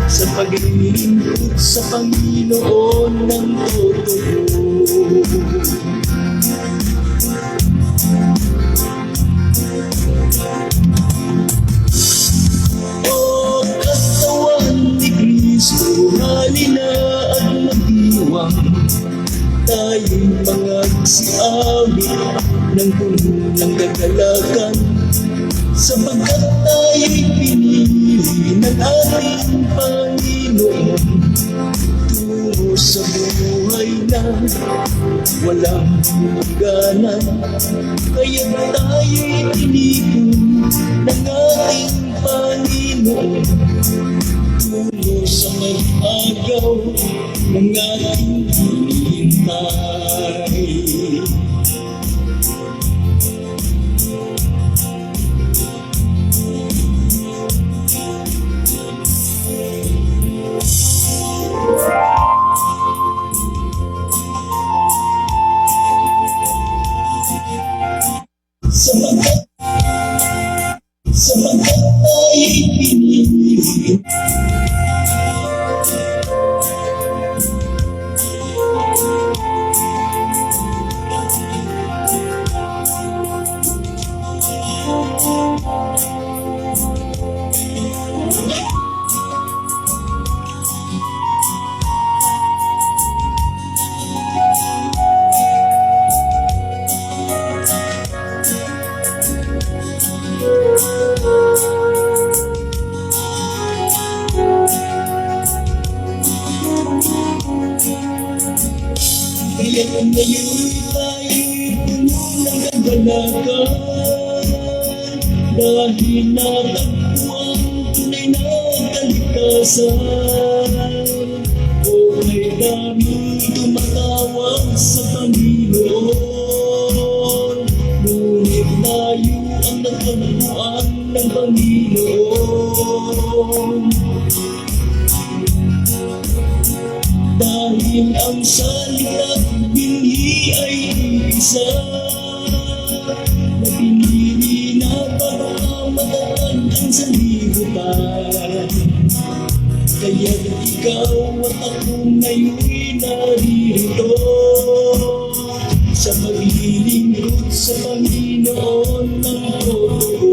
sa paglilingkod sa Panginoon ng totoo. O katawan ni Kristo, halina at magdiwang, tayo'y magsiawit ng puno ng kagalakan, sapagkat tayo'y pinili ng ating Panginoon tungo sa buhay na walang hangganan. Kaya tayo'y tinipon ng ating Panginoon tungo sa mag-agaw ng ating hinihintay. Sa Kaya't ngayon tayo'y puno ng kagalakan, dahil natagpo ang tunay na kaligtasan. O may daming tumatawag sa Panginoon, ngunit tayo ang natagpuan ng Panginoon. Dahil ang salita't binhi ay isa, na pinili na para matatag ang sanlibutan. Kaya't ikaw at ako ngayon'y naririto, sa maglilingkod sa Panginoon ng totoo.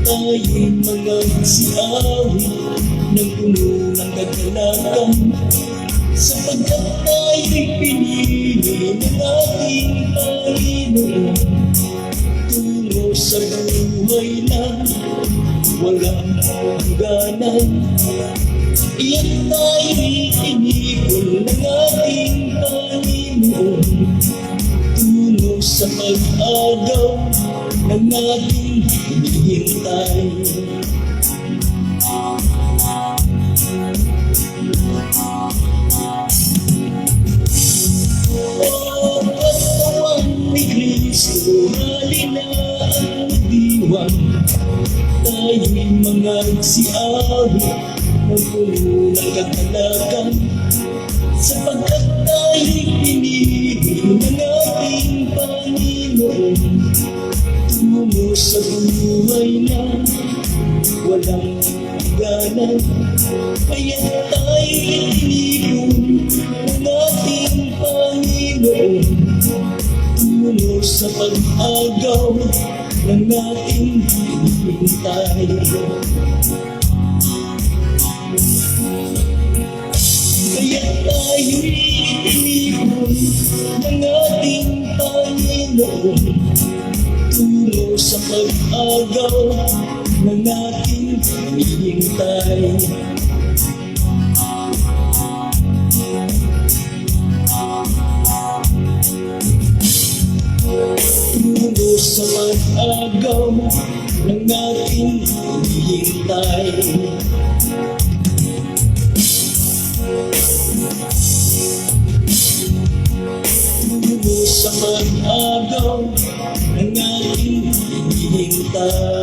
Tayo'y magsiawit ng puno ng kagalakan, sapagkat tayo'y pinili ng ating Panginoon tungo sa buhay na walang hangganan. Iyan tayo'y inipon ng ating Panginoon tungo sa pag-agaw ng ating hinihintay. O katawan ni Kristo, halina ang diwan, tayo'y magsiawit ng puno ng kagalakan, sapagkat tayo'y pinili ng ating Panginoon tungo sa buhay na walang hangganan. Kaya tayo'y inipon ng ating Panginoon tungo sa pag-agaw ng ating hinihintay. Kaya tayo'y inipon ng ating Panginoon tungo sa pag-agaw ng ating hinihintay. Tungo sa pag-agaw ng ating hinihintay. Tungo sa pag-agaw ng ating hinihintay.